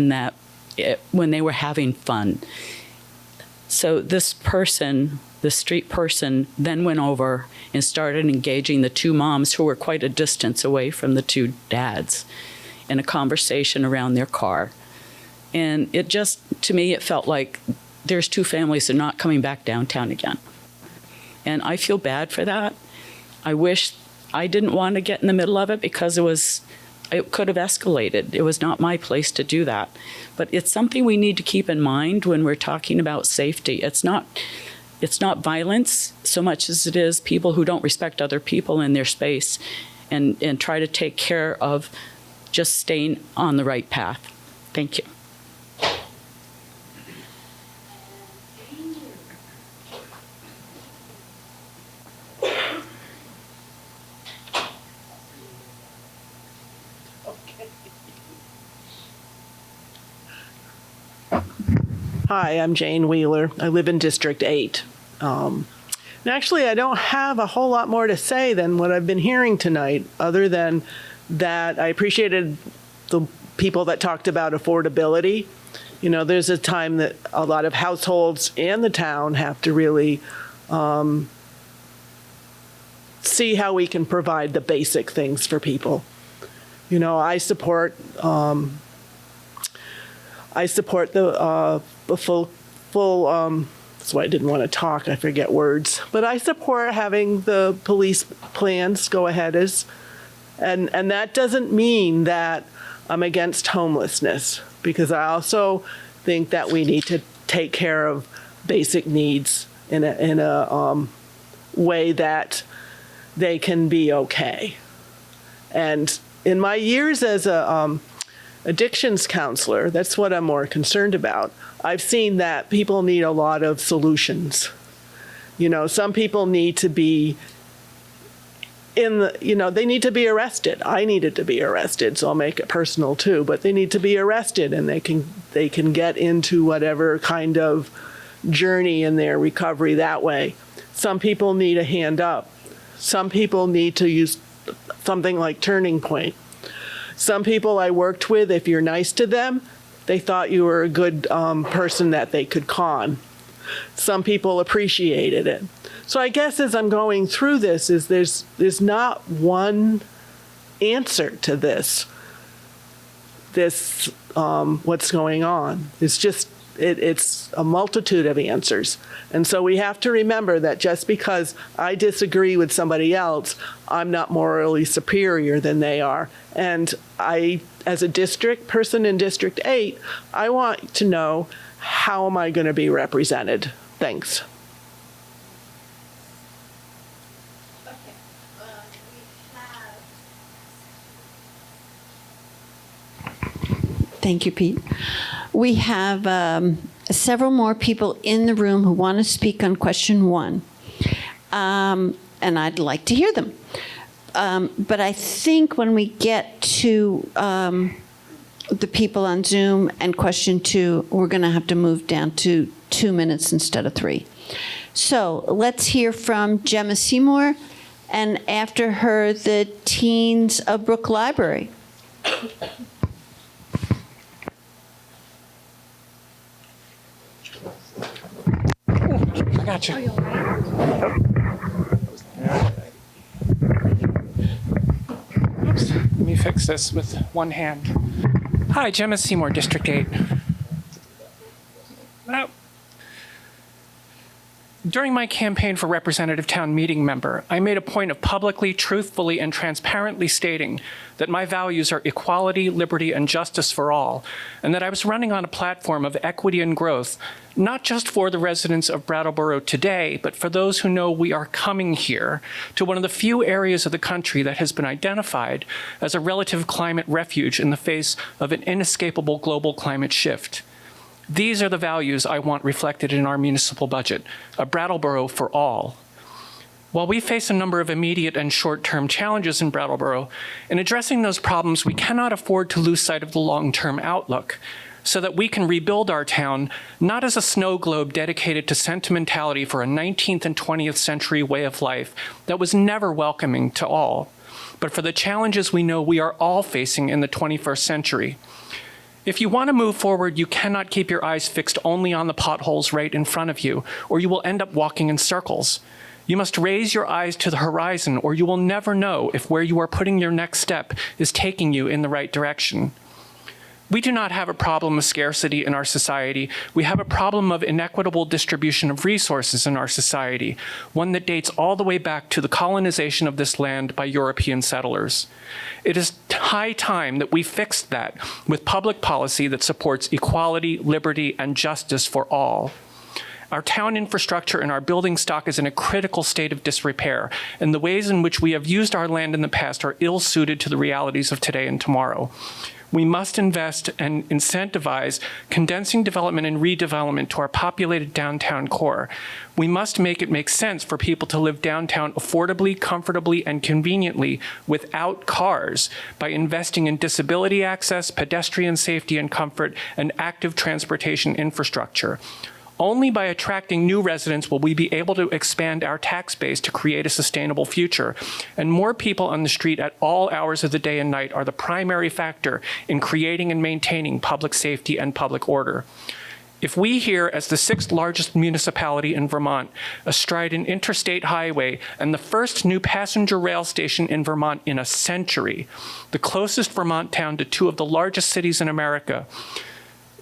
when they were having fun. So this person, the street person, then went over and started engaging the two moms who were quite a distance away from the two dads in a conversation around their car. And it just, to me, it felt like there's two families that are not coming back downtown again. And I feel bad for that. I wish I didn't want to get in the middle of it because it could have escalated. It was not my place to do that. But it's something we need to keep in mind when we're talking about safety. It's not violence so much as it is people who don't respect other people in their space and try to take care of just staying on the right path. Thank you. Hi, I'm Jane Wheeler. I live in District 8. And actually, I don't have a whole lot more to say than what I've been hearing tonight, other than that I appreciated the people that talked about affordability. There's a time that a lot of households and the town have to really see how we can provide the basic things for people. I support the full that's why I didn't want to talk, I forget words. But I support having the police plans go ahead and that doesn't mean that I'm against homelessness, because I also think that we need to take care of basic needs in a way that they can be okay. And in my years as a addictions counselor, that's what I'm more concerned about. I've seen that people need a lot of solutions. Some people need to be they need to be arrested. I needed to be arrested, so I'll make it personal too, but they need to be arrested and they can get into whatever kind of journey in their recovery that way. Some people need a hand up. Some people need to use something like Turning Point. Some people I worked with, if you're nice to them, they thought you were a good person that they could con. Some people appreciated it. So I guess as I'm going through this, there's not one answer to this what's going on. It's a multitude of answers. And so we have to remember that just because I disagree with somebody else, I'm not morally superior than they are. And I, as a district person in District 8, I want to know, how am I going to be represented? Thanks. Thank you, Pete. We have several more people in the room who want to speak on question 1, and I'd like to hear them. But I think when we get to the people on Zoom and question 2, we're going to have to move down to 2 minutes instead of 3. So let's hear from Gemma Seymour, and after her, the teens of Brook Library. I got you. Oops. Let me fix this with one hand. Hi, Gemma Seymour, District 8. During my campaign for representative town meeting member, I made a point of publicly, truthfully, and transparently stating that my values are equality, liberty, and justice for all, and that I was running on a platform of equity and growth, not just for the residents of Brattleboro today, but for those who know we are coming here to one of the few areas of the country that has been identified as a relative climate refuge in the face of an inescapable global climate shift. These are the values I want reflected in our municipal budget, a Brattleboro for all. While we face a number of immediate and short-term challenges in Brattleboro, in addressing those problems, we cannot afford to lose sight of the long-term outlook so that we can rebuild our town not as a snow globe dedicated to sentimentality for a 19th and 20th century way of life that was never welcoming to all, but for the challenges we know we are all facing in the 21st century. If you want to move forward, you cannot keep your eyes fixed only on the potholes right in front of you, or you will end up walking in circles. You must raise your eyes to the horizon, or you will never know if where you are putting your next step is taking you in the right direction. We do not have a problem of scarcity in our society. We have a problem of inequitable distribution of resources in our society, one that dates all the way back to the colonization of this land by European settlers. It is high time that we fixed that with public policy that supports equality, liberty, and justice for all. Our town infrastructure and our building stock is in a critical state of disrepair, and the ways in which we have used our land in the past are ill-suited to the realities of today and tomorrow. We must invest and incentivize condensing development and redevelopment to our populated downtown core. We must make it make sense for people to live downtown affordably, comfortably, and conveniently without cars by investing in disability access, pedestrian safety and comfort, and active transportation infrastructure. Only by attracting new residents will we be able to expand our tax base to create a sustainable future. And more people on the street at all hours of the day and night are the primary factor in creating and maintaining public safety and public order. If we here, as the 6th largest municipality in Vermont, astride an interstate highway and the first new passenger rail station in Vermont in a century, the closest Vermont town to 2 of the largest cities in America,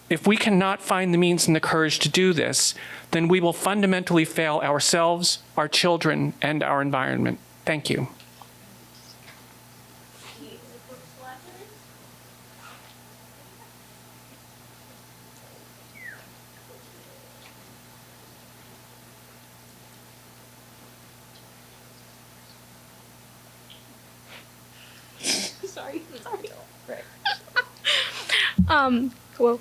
if we cannot find the means and the courage to do this, then we will fundamentally fail ourselves, our children, and our environment. Thank you. Sorry. Cool.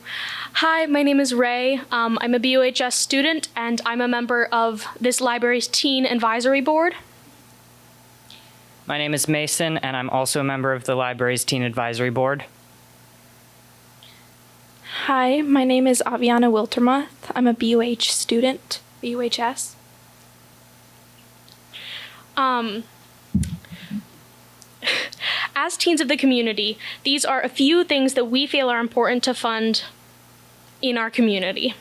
Hi, my name is Ray. I'm a BUHS student, and I'm a member of this library's Teen Advisory Board. My name is Mason, and I'm also a member of the library's Teen Advisory Board. Hi, my name is Aviana Wiltermuth. I'm a BUH student, BUHS. As teens of the community, these are a few things that we feel are important to fund in our community.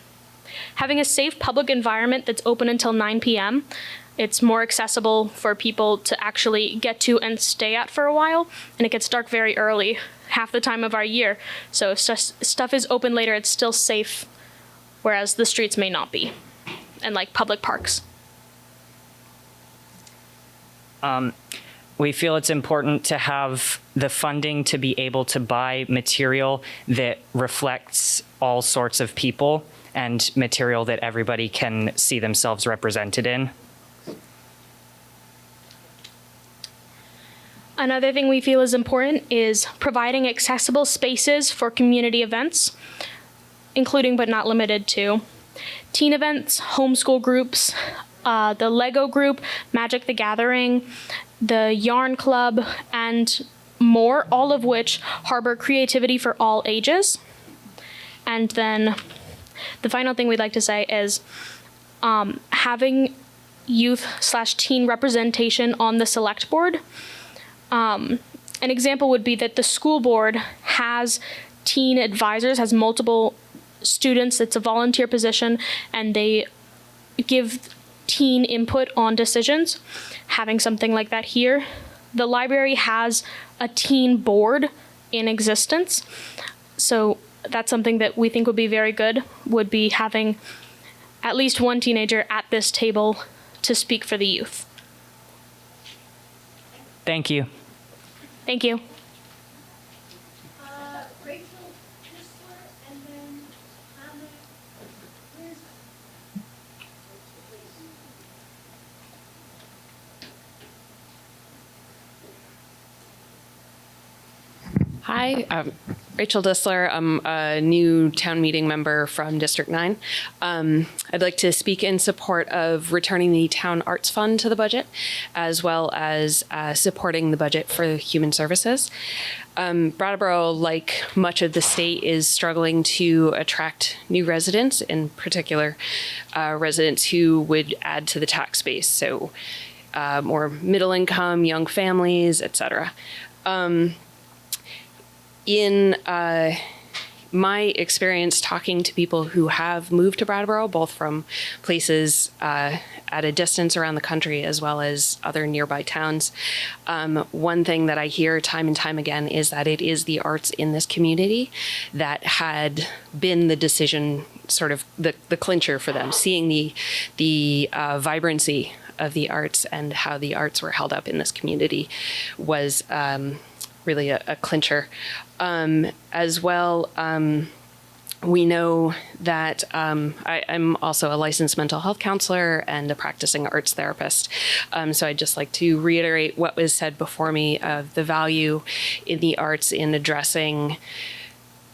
Having a safe public environment that's open until 9 p.m., it's more accessible for people to actually get to and stay at for a while, and it gets dark very early, half the time of our year. So if stuff is open later, it's still safe, whereas the streets may not be, and like public parks. We feel it's important to have the funding to be able to buy material that reflects all sorts of people and material that everybody can see themselves represented in. Another thing we feel is important is providing accessible spaces for community events, including but not limited to teen events, homeschool groups, the Lego group, Magic the Gathering, the Yarn Club, and more, all of which harbor creativity for all ages. And then the final thing we'd like to say is having youth/teen representation on the select board. An example would be that the school board has teen advisors, has multiple students. It's a volunteer position, and they give teen input on decisions. Having something like that here. The library has a teen board in existence, so that's something that we think would be very good, would be having at least one teenager at this table to speak for the youth. Thank you. Thank you. Hi, Rachel Dissler. I'm a new town meeting member from District 9. I'd like to speak in support of returning the town arts fund to the budget, as well as supporting the budget for human services. Brattleboro, like much of the state, is struggling to attract new residents, in particular residents who would add to the tax base, so more middle income, young families, etc. In my experience talking to people who have moved to Brattleboro, both from places at a distance around the country as well as other nearby towns, one thing that I hear time and time again is that it is the arts in this community that had been the decision, sort of the clincher for them, seeing the vibrancy of the arts and how the arts were held up in this community was really a clincher. As well, we know that I'm also a licensed mental health counselor and a practicing arts therapist. So I'd just like to reiterate what was said before me of the value in the arts in addressing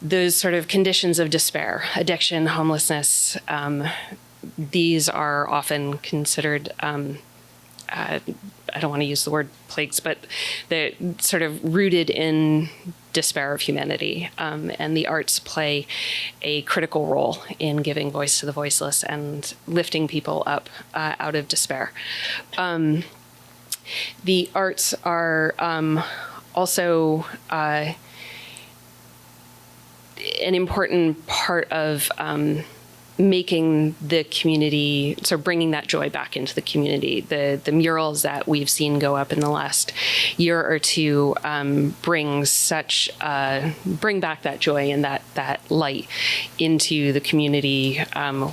those sort of conditions of despair, addiction, homelessness. These are often considered I don't want to use the word plagues, but they're sort of rooted in despair of humanity. And the arts play a critical role in giving voice to the voiceless and lifting people up out of despair. The arts are also an important part of making the community, so bringing that joy back into the community. The murals that we've seen go up in the last year or two bring back that joy and that light into the community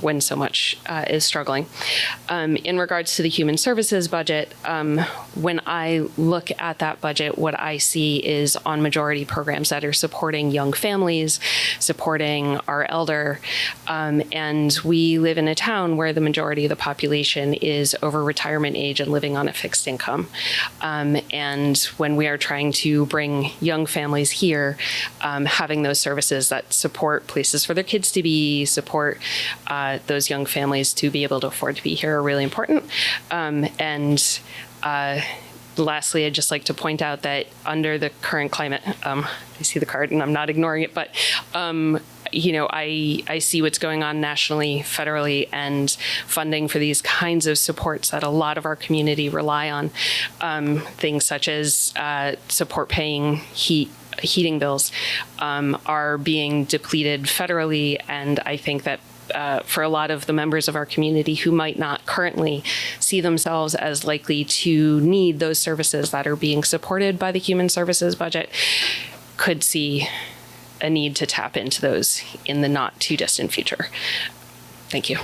when so much is struggling. In regards to the human services budget, when I look at that budget, what I see is on majority programs that are supporting young families, supporting our elder, and we live in a town where the majority of the population is over retirement age and living on a fixed income. And when we are trying to bring young families here, having those services that support places for their kids to be, support those young families to be able to afford to be here are really important. Lastly, I'd just like to point out that under the current climate, I see the card and I'm not ignoring it, but I see what's going on nationally, federally, and funding for these kinds of supports that a lot of our community rely on. Things such as support paying heating bills are being depleted federally, and I think that for a lot of the members of our community who might not currently see themselves as likely to need those services that are being supported by the human services budget, could see a need to tap into those in the not too distant future. Thank you.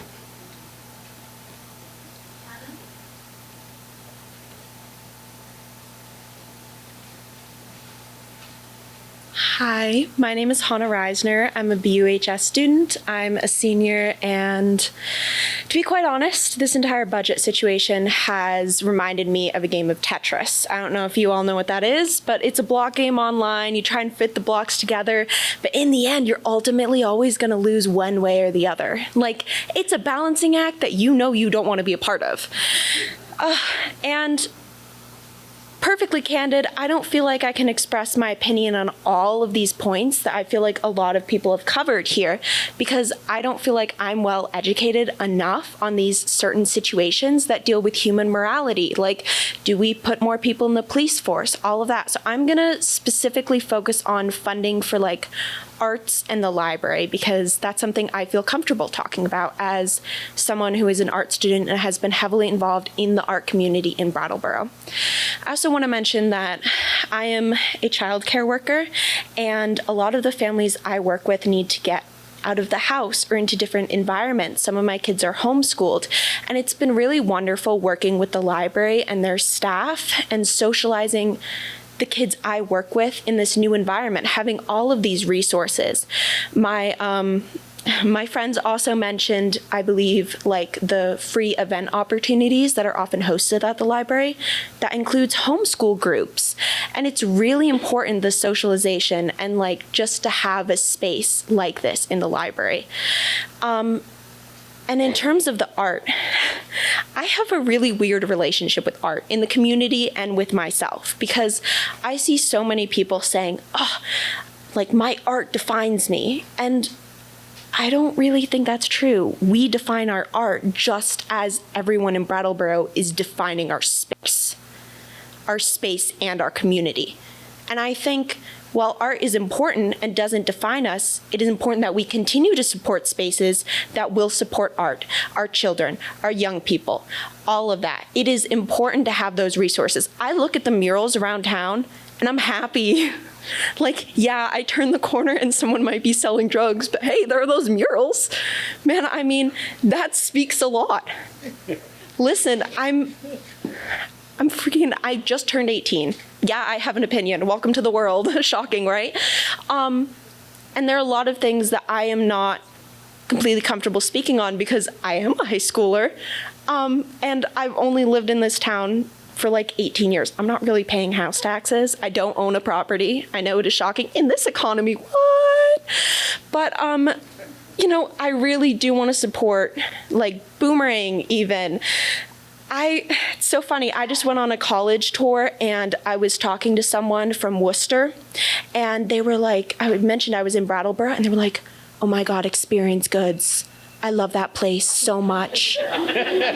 Hi, my name is Hannah Reisner. I'm a BUHS student. I'm a senior, and to be quite honest, this entire budget situation has reminded me of a game of Tetris. I don't know if you all know what that is, but it's a block game online. You try and fit the blocks together, but in the end, you're ultimately always going to lose one way or the other. Like, it's a balancing act that you know you don't want to be a part of. And perfectly candid, I don't feel like I can express my opinion on all of these points that I feel like a lot of people have covered here, because I don't feel like I'm well educated enough on these certain situations that deal with human morality. Like, do we put more people in the police force? All of that. So I'm gonna specifically focus on funding for like arts and the library, because that's something I feel comfortable talking about as someone who is an art student and has been heavily involved in the art community in Brattleboro. I also want to mention that I am a child care worker, and a lot of the families I work with need to get out of the house or into different environments. Some of my kids are homeschooled, and it's been really wonderful working with the library and their staff and socializing the kids I work with in this new environment, having all of these resources. My friends also mentioned, I believe, like the free event opportunities that are often hosted at the library. That includes homeschool groups. And it's really important, the socialization and like just to have a space like this in the library. And in terms of the art, I have a really weird relationship with art in the community and with myself, because I see so many people saying, oh, like my art defines me. And I don't really think that's true. We define our art just as everyone in Brattleboro is defining our space and our community. And I think while art is important and doesn't define us, it is important that we continue to support spaces that will support art, our children, our young people, all of that. It is important to have those resources. I look at the murals around town and I'm happy. Like, yeah, I turn the corner and someone might be selling drugs, but hey, there are those murals. Man, I mean, that speaks a lot. Listen, I just turned 18. Yeah, I have an opinion. Welcome to the world. Shocking, right? And there are a lot of things that I am not completely comfortable speaking on because I am a high schooler. And I've only lived in this town for like 18 years. I'm not really paying house taxes. I don't own a property. I know it is shocking in this economy. What? But, you know, I really do want to support like Boomerang even. It's so funny. I just went on a college tour and I was talking to someone from Worcester and they were like, I mentioned I was in Brattleboro and they were like, oh my God, Experience Goods. I love that place so much.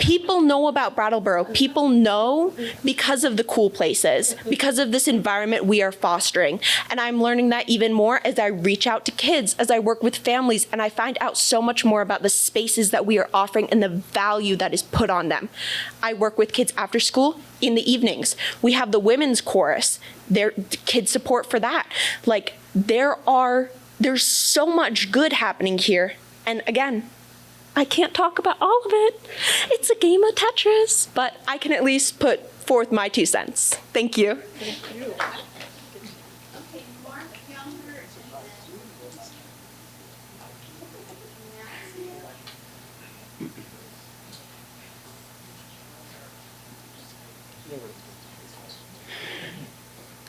People know about Brattleboro. People know because of the cool places, because of this environment we are fostering. And I'm learning that even more as I reach out to kids, as I work with families, and I find out so much more about the spaces that we are offering and the value that is put on them. I work with kids after school in the evenings. We have the women's chorus. There's kid support for that. Like, there's so much good happening here. And again, I can't talk about all of it. It's a game of Tetris, but I can at least put forth my 2 cents. Thank you. Thank you.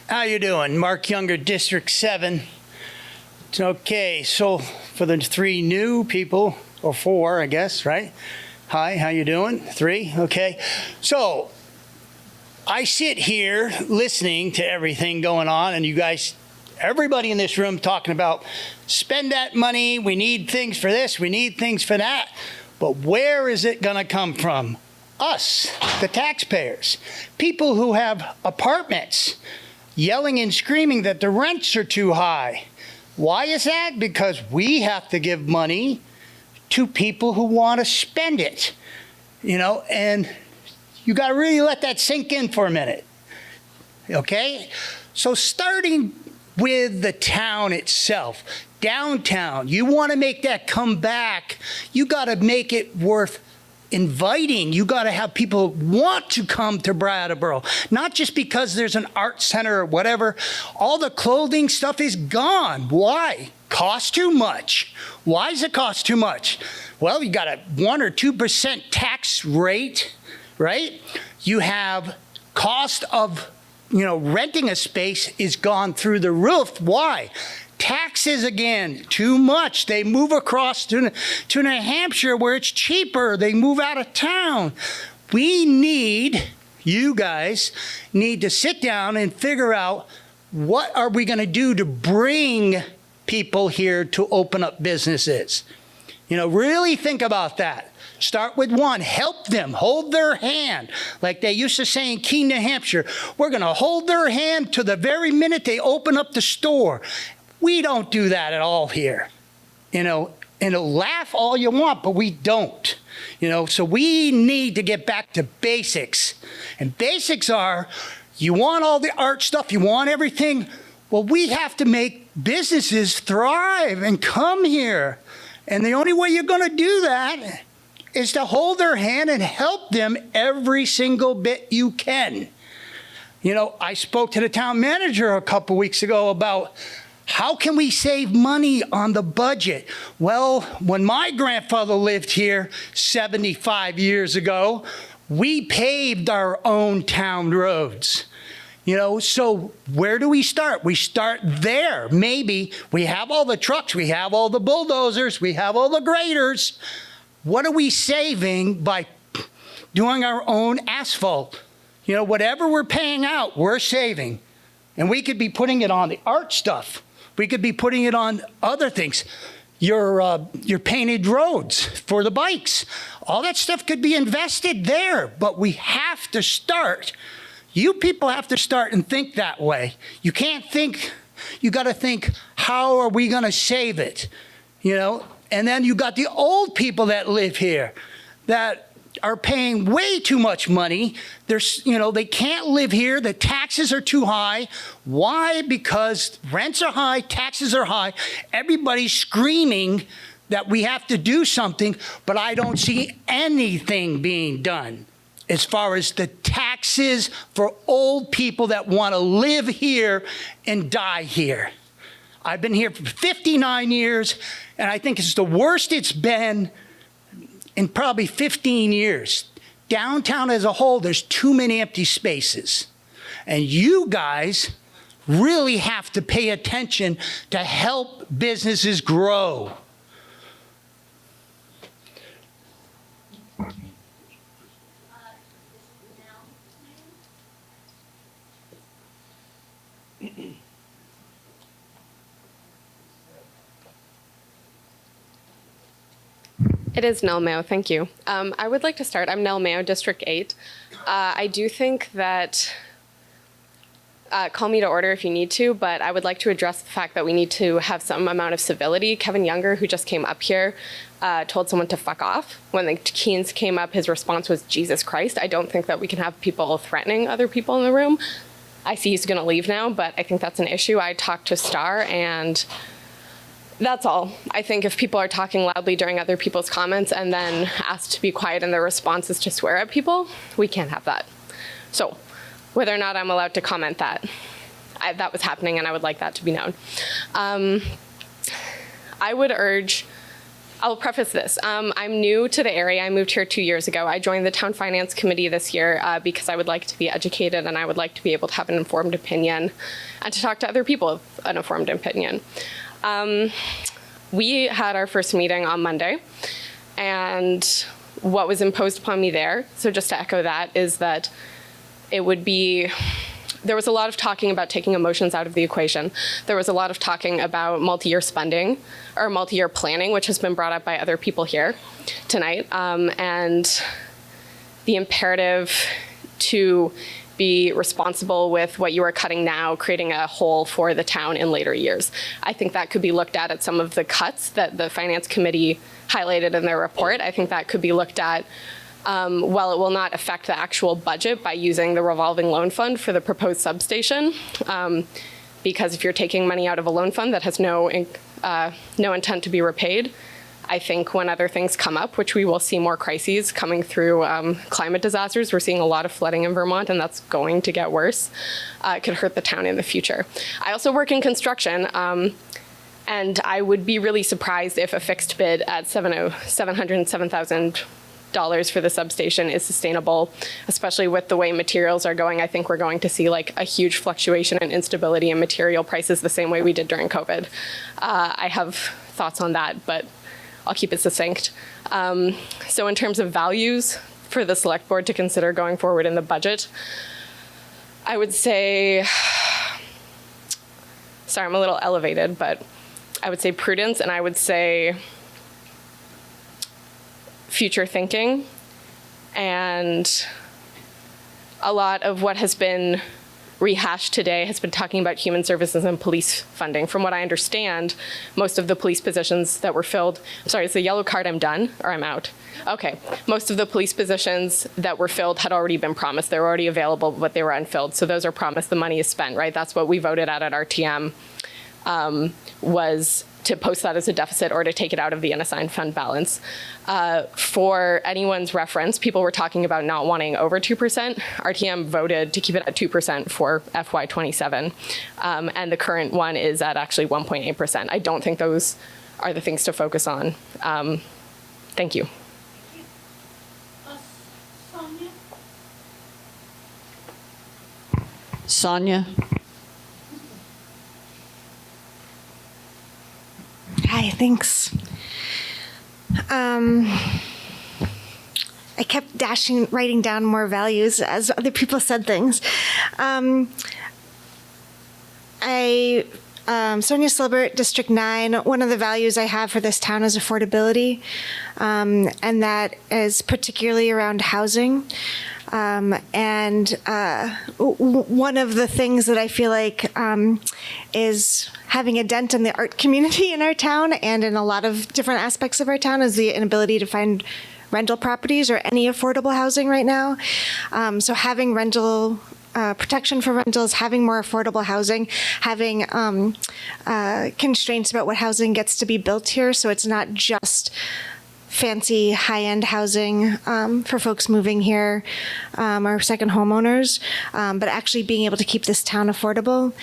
How you doing? Mark Younger, District 7. Okay, so for the 3 new people, or 4, I guess, right? Hi, how you doing? 3, okay. So I sit here listening to everything going on, and you guys, everybody in this room talking about spend that money, we need things for this, we need things for that. But where is it gonna come from? Us, the taxpayers. People who have apartments yelling and screaming that the rents are too high. Why is that? Because we have to give money to people who want to spend it, you know, and you got to really let that sink in for a minute, okay? So starting with the town itself, downtown, you want to make that come back, you got to make it worth inviting. You got to have people want to come to Brattleboro, not just because there's an art center or whatever. All the clothing stuff is gone. Why? Cost too much. Why does it cost too much? Well, you got a 1 or 2% tax rate, right? You have cost of, you know, renting a space is gone through the roof. Why? Taxes again, too much. They move across to New Hampshire where it's cheaper. They move out of town. You guys need to sit down and figure out what are we going to do to bring people here to open up businesses. You know, really think about that. Start with 1. Help them. Hold their hand. Like they used to say in Keene, New Hampshire, we're going to hold their hand to the very minute they open up the store. We don't do that at all here. You know, and laugh all you want, but we don't. You know, so we need to get back to basics. And basics are, you want all the art stuff, you want everything. Well, we have to make businesses thrive and come here. And the only way you're going to do that is to hold their hand and help them every single bit you can. You know, I spoke to the town manager a couple weeks ago about how can we save money on the budget? Well, when my grandfather lived here 75 years ago, we paved our own town roads. You know, so where do we start? We start there. Maybe we have all the trucks, we have all the bulldozers, we have all the graders. What are we saving by doing our own asphalt? You know, whatever we're paying out, we're saving. And we could be putting it on the art stuff. We could be putting it on other things. Your painted roads for the bikes. All that stuff could be invested there, but we have to start. You people have to start and think that way. You can't think, you got to think, how are we going to save it? You know, and then you got the old people that live here that are paying way too much money. They can't live here. The taxes are too high. Why? Because rents are high, taxes are high. Everybody's screaming that we have to do something, but I don't see anything being done as far as the taxes for old people that want to live here and die here. I've been here for 59 years, and I think it's the worst it's been in probably 15 years. Downtown as a whole, there's too many empty spaces. And you guys really have to pay attention to help businesses grow. It is Nell Mayo, thank you. I would like to start. I'm Nell Mayo, District 8. I do think that, call me to order if you need to, but I would like to address the fact that we need to have some amount of civility. Kevin Younger, who just came up here, told someone to fuck off. When the Keens came up, his response was, Jesus Christ. I don't think that we can have people threatening other people in the room. I see he's gonna leave now, but I think that's an issue. I talked to Star, and that's all. I think if people are talking loudly during other people's comments and then asked to be quiet in their responses to swear at people, we can't have that. So whether or not I'm allowed to comment that was happening, and I would like that to be known. I would urge, I'll preface this. I'm new to the area. I moved here 2 years ago. I joined the Town Finance Committee this year because I would like to be educated and I would like to be able to have an informed opinion and to talk to other people with an informed opinion. We had our first meeting on Monday, and what was imposed upon me there, so just to echo that, is that it would be, there was a lot of talking about taking emotions out of the equation. There was a lot of talking about multi-year spending or multi-year planning, which has been brought up by other people here tonight, and the imperative to be responsible with what you are cutting now, creating a hole for the town in later years. I think that could be looked at some of the cuts that the Finance Committee highlighted in their report. I think that could be looked at, while it will not affect the actual budget, by using the revolving loan fund for the proposed substation. Because if you're taking money out of a loan fund that has no intent to be repaid, I think when other things come up, which we will see more crises coming through climate disasters, we're seeing a lot of flooding in Vermont, and that's going to get worse. It could hurt the town in the future. I also work in construction, and I would be really surprised if a fixed bid at $707,000 for the substation is sustainable, especially with the way materials are going. I think we're going to see like a huge fluctuation and instability in material prices the same way we did during COVID. I have thoughts on that, but I'll keep it succinct. So in terms of values for the select board to consider going forward in the budget, I would say, sorry, I'm a little elevated, but I would say prudence, and I would say future thinking, and a lot of what has been rehashed today has been talking about human services and police funding. From what I understand, most of the police positions that were filled, sorry, is the yellow card I'm done or I'm out? Okay, most of the police positions that were filled had already been promised. They were already available, but they were unfilled. So those are promised, the money is spent, right? That's what we voted at RTM, was to post that as a deficit or to take it out of the unassigned fund balance. For anyone's reference, people were talking about not wanting over 2%. RTM voted to keep it at 2% for FY27, and the current one is at actually 1.8%. I don't think those are the things to focus on. Thank you. Sonia? Hi, thanks. I kept writing down more values as other people said things. Sonia Silbert, District 9, one of the values I have for this town is affordability, and that is particularly around housing. One of the things that I feel like is having a dent in the art community in our town and in a lot of different aspects of our town is the inability to find rental properties or any affordable housing right now. So having rental protection for rentals, having more affordable housing, having constraints about what housing gets to be built here, so it's not just fancy high-end housing for folks moving here or second homeowners, but actually being able to keep this town affordable.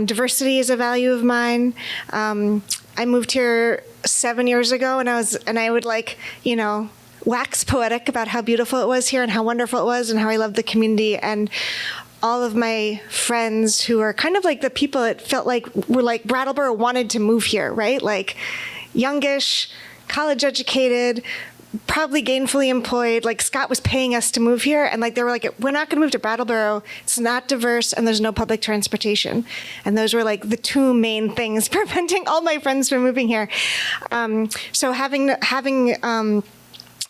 Diversity is a value of mine. I moved here 7 years ago, and I would wax poetic about how beautiful it was here and how wonderful it was and how I loved the community. And all of my friends who are kind of like the people it felt like were like Brattleboro wanted to move here, right? Like youngish, college educated, probably gainfully employed. Like Scott was paying us to move here, and like they were like, we're not going to move to Brattleboro. It's not diverse, and there's no public transportation. And those were like the two main things preventing all my friends from moving here. So having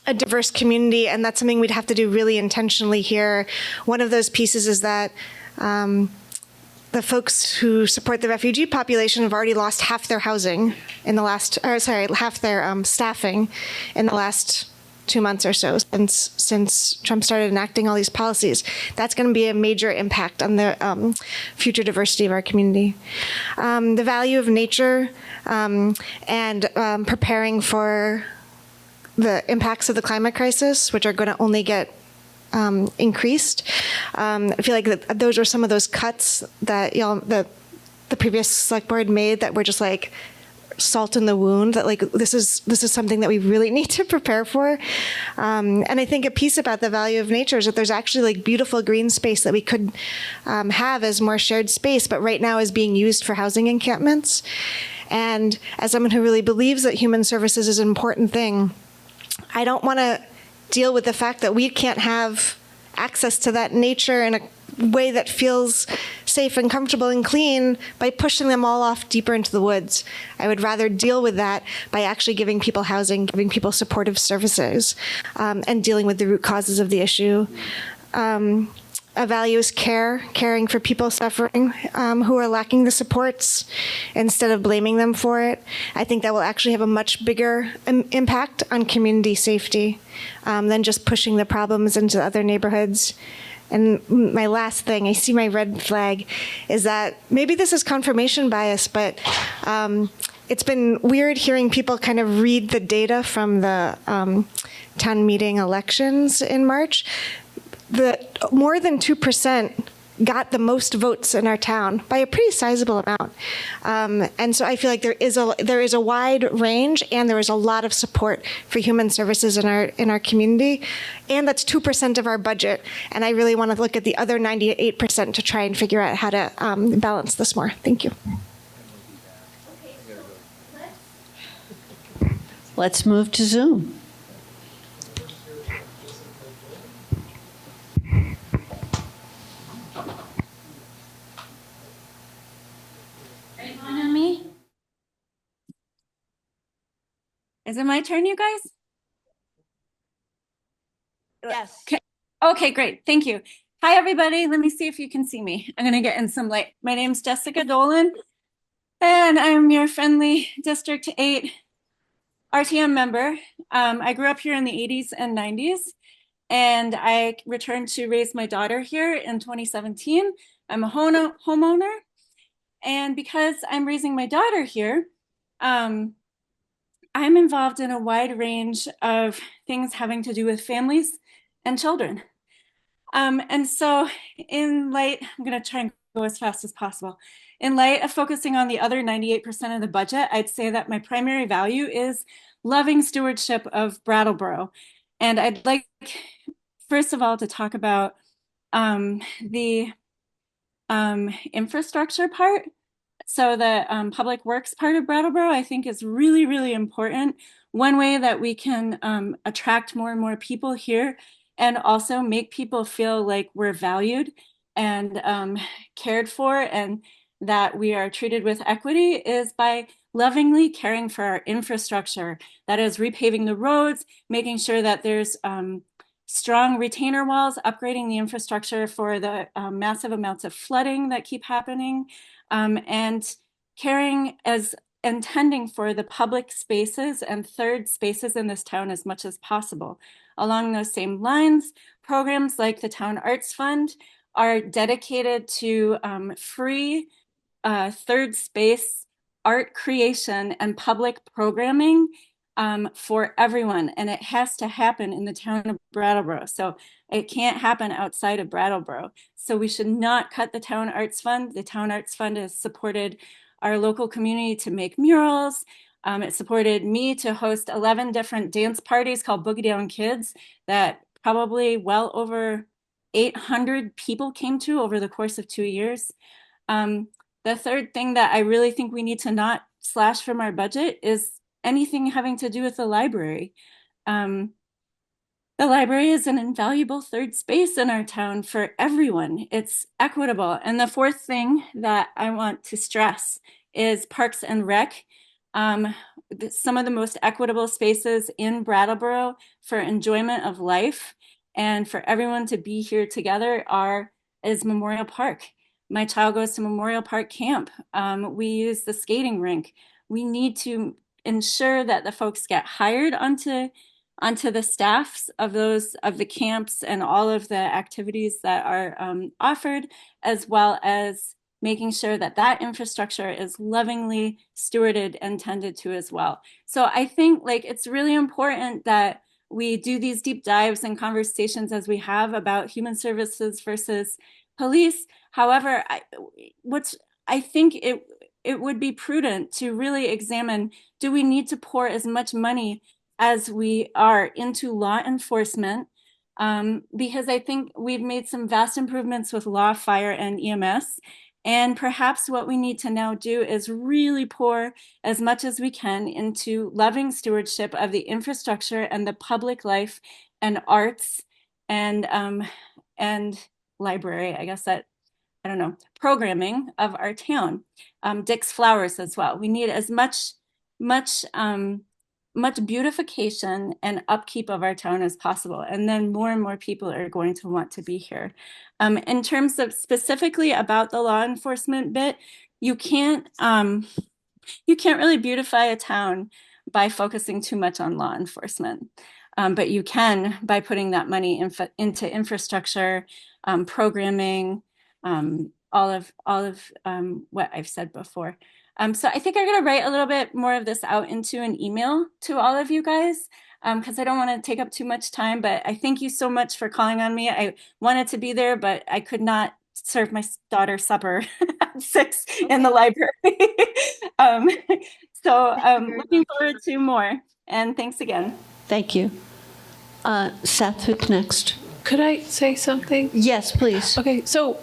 a diverse community, and that's something we'd have to do really intentionally here. One of those pieces is that the folks who support the refugee population have already lost half their housing in the last, half their staffing in the last 2 months or so since Trump started enacting all these policies. That's going to be a major impact on the future diversity of our community. The value of nature and preparing for the impacts of the climate crisis, which are going to only get increased. I feel like those are some of those cuts that the previous select board made that were just like salt in the wound. That like this is something that we really need to prepare for. And I think a piece about the value of nature is that there's actually like beautiful green space that we could have as more shared space, but right now is being used for housing encampments. And as someone who really believes that human services is an important thing, I don't want to deal with the fact that we can't have access to that nature in a way that feels safe and comfortable and clean by pushing them all off deeper into the woods. I would rather deal with that by actually giving people housing, giving people supportive services, and dealing with the root causes of the issue. A value is caring for people suffering who are lacking the supports instead of blaming them for it. I think that will actually have a much bigger impact on community safety than just pushing the problems into other neighborhoods. And my last thing, I see my red flag, is that maybe this is confirmation bias, but it's been weird hearing people kind of read the data from the town meeting elections in March. That more than 2% got the most votes in our town by a pretty sizable amount. And so I feel like there is a wide range, and there is a lot of support for human services in our community, and that's 2% of our budget. And I really want to look at the other 98% to try and figure out how to balance this more. Thank you. Let's move to Zoom. On me? Is it my turn, you guys? Yes. Okay, great. Thank you. Hi, everybody. Let me see if you can see me. I'm going to get in some light. My name's Jessica Dolan, and I'm your friendly District 8 RTM member. I grew up here in the 80s and 90s, and I returned to raise my daughter here in 2017. I'm a homeowner. And because I'm raising my daughter here, I'm involved in a wide range of things having to do with families and children. And so in light, I'm going to try and go as fast as possible. In light of focusing on the other 98% of the budget, I'd say that my primary value is loving stewardship of Brattleboro. And I'd like, first of all, to talk about the infrastructure part. So the public works part of Brattleboro, I think, is really, really important. One way that we can attract more and more people here and also make people feel like we're valued and cared for and that we are treated with equity is by lovingly caring for our infrastructure. That is repaving the roads, making sure that there's strong retainer walls, upgrading the infrastructure for the massive amounts of flooding that keep happening, and caring as intending for the public spaces and third spaces in this town as much as possible. Along those same lines, programs like the Town Arts Fund are dedicated to free third space art creation and public programming for everyone. And it has to happen in the town of Brattleboro. So it can't happen outside of Brattleboro. So we should not cut the Town Arts Fund. The Town Arts Fund has supported our local community to make murals. It supported me to host 11 different dance parties called Boogie Down Kids that probably well over 800 people came to over the course of 2 years. The third thing that I really think we need to not slash from our budget is anything having to do with the library. The library is an invaluable third space in our town for everyone. It's equitable. And the fourth thing that I want to stress is Parks and Rec. Some of the most equitable spaces in Brattleboro for enjoyment of life and for everyone to be here together is Memorial Park. My child goes to Memorial Park Camp. We use the skating rink. We need to ensure that the folks get hired onto the staffs of the camps and all of the activities that are offered, as well as making sure that that infrastructure is lovingly stewarded and tended to as well. So I think it's really important that we do these deep dives and conversations as we have about human services versus police. However, I think it would be prudent to really examine, do we need to pour as much money as we are into law enforcement? Because I think we've made some vast improvements with law, fire, and EMS. And perhaps what we need to now do is really pour as much as we can into loving stewardship of the infrastructure and the public life and arts and library, I guess programming of our town. Dick's Flowers as well. We need as much beautification and upkeep of our town as possible. And then more and more people are going to want to be here. In terms of specifically about the law enforcement bit, you can't really beautify a town by focusing too much on law enforcement. But you can by putting that money into infrastructure, programming, all of what I've said before. So I think I'm going to write a little bit more of this out into an email to all of you guys because I don't want to take up too much time, but I thank you so much for calling on me. I wanted to be there, but I could not serve my daughter supper at 6 in the library. So looking forward to more, and thanks again. Thank you. Seth, who's next? Could I say something? Yes, please. Okay, so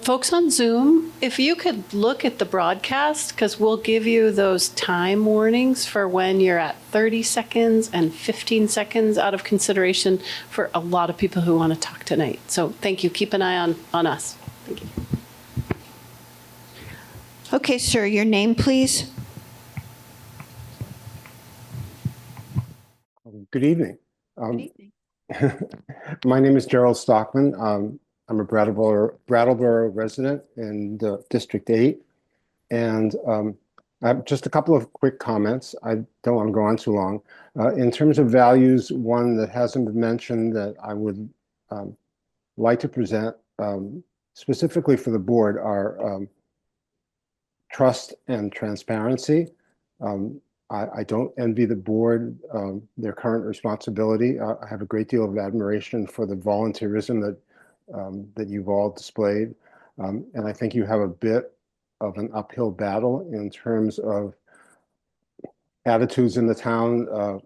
folks on Zoom, if you could look at the broadcast, because we'll give you those time warnings for when you're at 30 seconds and 15 seconds out of consideration for a lot of people who want to talk tonight. So thank you. Keep an eye on us. Thank you. Okay, sir, your name, please. Good evening. My name is Gerald Stockman. I'm a Brattleboro resident in District 8. And I have just a couple of quick comments. I don't want to go on too long. In terms of values, one that hasn't been mentioned that I would like to present specifically for the board are trust and transparency. I don't envy the board their current responsibility. I have a great deal of admiration for the volunteerism that you've all displayed. And I think you have a bit of an uphill battle in terms of attitudes in the town,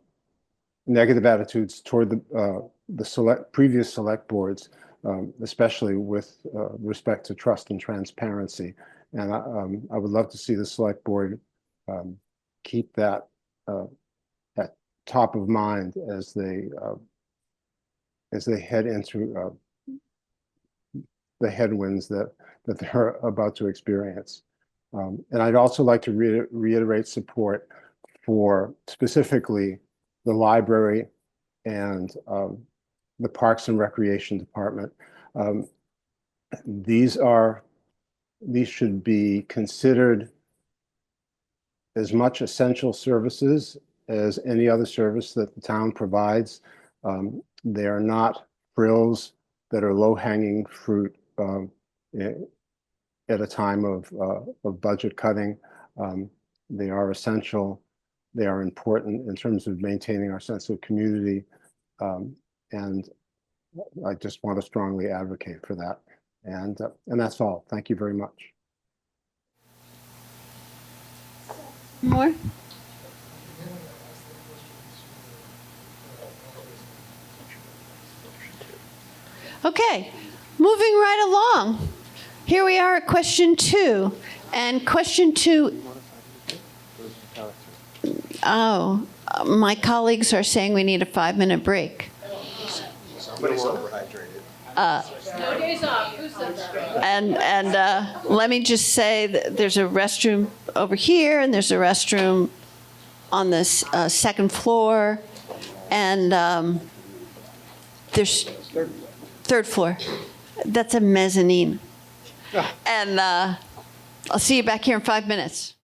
negative attitudes toward the previous select boards, especially with respect to trust and transparency. And I would love to see the select board keep that at top of mind as they head into the headwinds that they're about to experience. And I'd also like to reiterate support for specifically the library and the Parks and Recreation Department. These should be considered as much essential services as any other service that the town provides. They are not frills that are low-hanging fruit at a time of budget cutting. They are essential. They are important in terms of maintaining our sense of community. And I just want to strongly advocate for that. And that's all. Thank you very much. More? Okay, moving right along. Here we are at question 2. And question 2, my colleagues are saying we need a 5-minute break. Somebody's overhydrated. No days off. Who said that? And let me just say that there's a restroom over here, and there's a restroom on this second floor, and there's third floor. That's a mezzanine. And I'll see you back here in 5 minutes.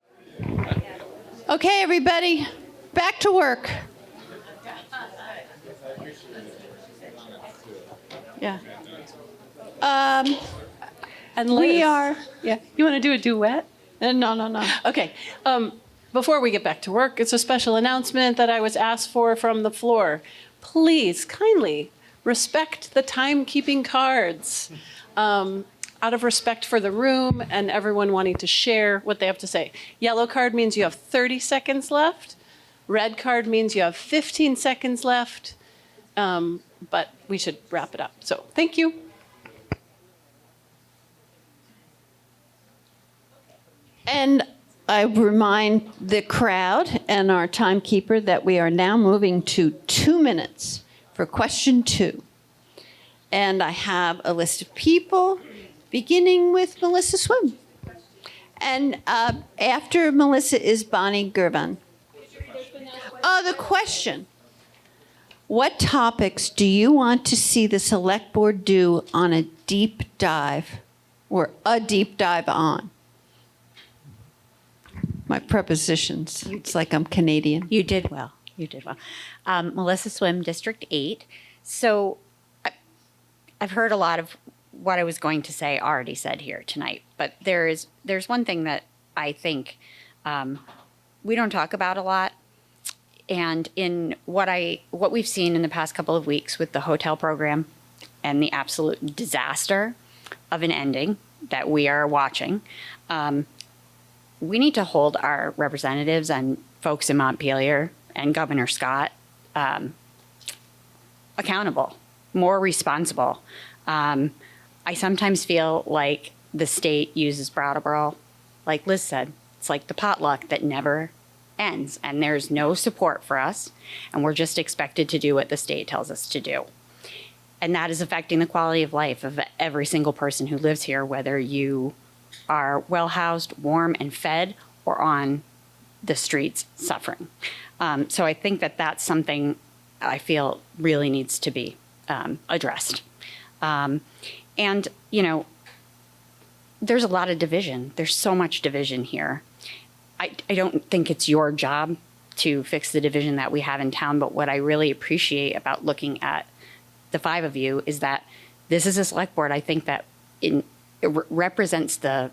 Okay, everybody, back to work. Yeah. And Liz, we are. Yeah. You want to do a duet? No. Okay. Before we get back to work, it's a special announcement that I was asked for from the floor. Please, kindly respect the timekeeping cards. Out of respect for the room and everyone wanting to share what they have to say. Yellow card means you have 30 seconds left. Red card means you have 15 seconds left. But we should wrap it up. So thank you. And I remind the crowd and our timekeeper that we are now moving to 2 minutes for question 2. And I have a list of people, beginning with Melissa Swim. And after Melissa is Bonnie Gervan. The question. What topics do you want to see the select board do on a deep dive or a deep dive on? My prepositions. It's like I'm Canadian. You did well. You did well. Melissa Swim, District 8. So I've heard a lot of what I was going to say already said here tonight, but there's one thing that I think we don't talk about a lot. And in what we've seen in the past couple of weeks with the hotel program and the absolute disaster of an ending that we are watching, we need to hold our representatives and folks in Montpelier and Governor Scott accountable, more responsible. I sometimes feel like the state uses Brattleboro, like Liz said, it's like the potluck that never ends, and there's no support for us, and we're just expected to do what the state tells us to do. And that is affecting the quality of life of every single person who lives here, whether you are well-housed, warm, and fed, or on the streets suffering. So I think that that's something I feel really needs to be addressed. And, you know, there's a lot of division. There's so much division here. I don't think it's your job to fix the division that we have in town, but what I really appreciate about looking at the 5 of you is that this is a select board. I think that it represents the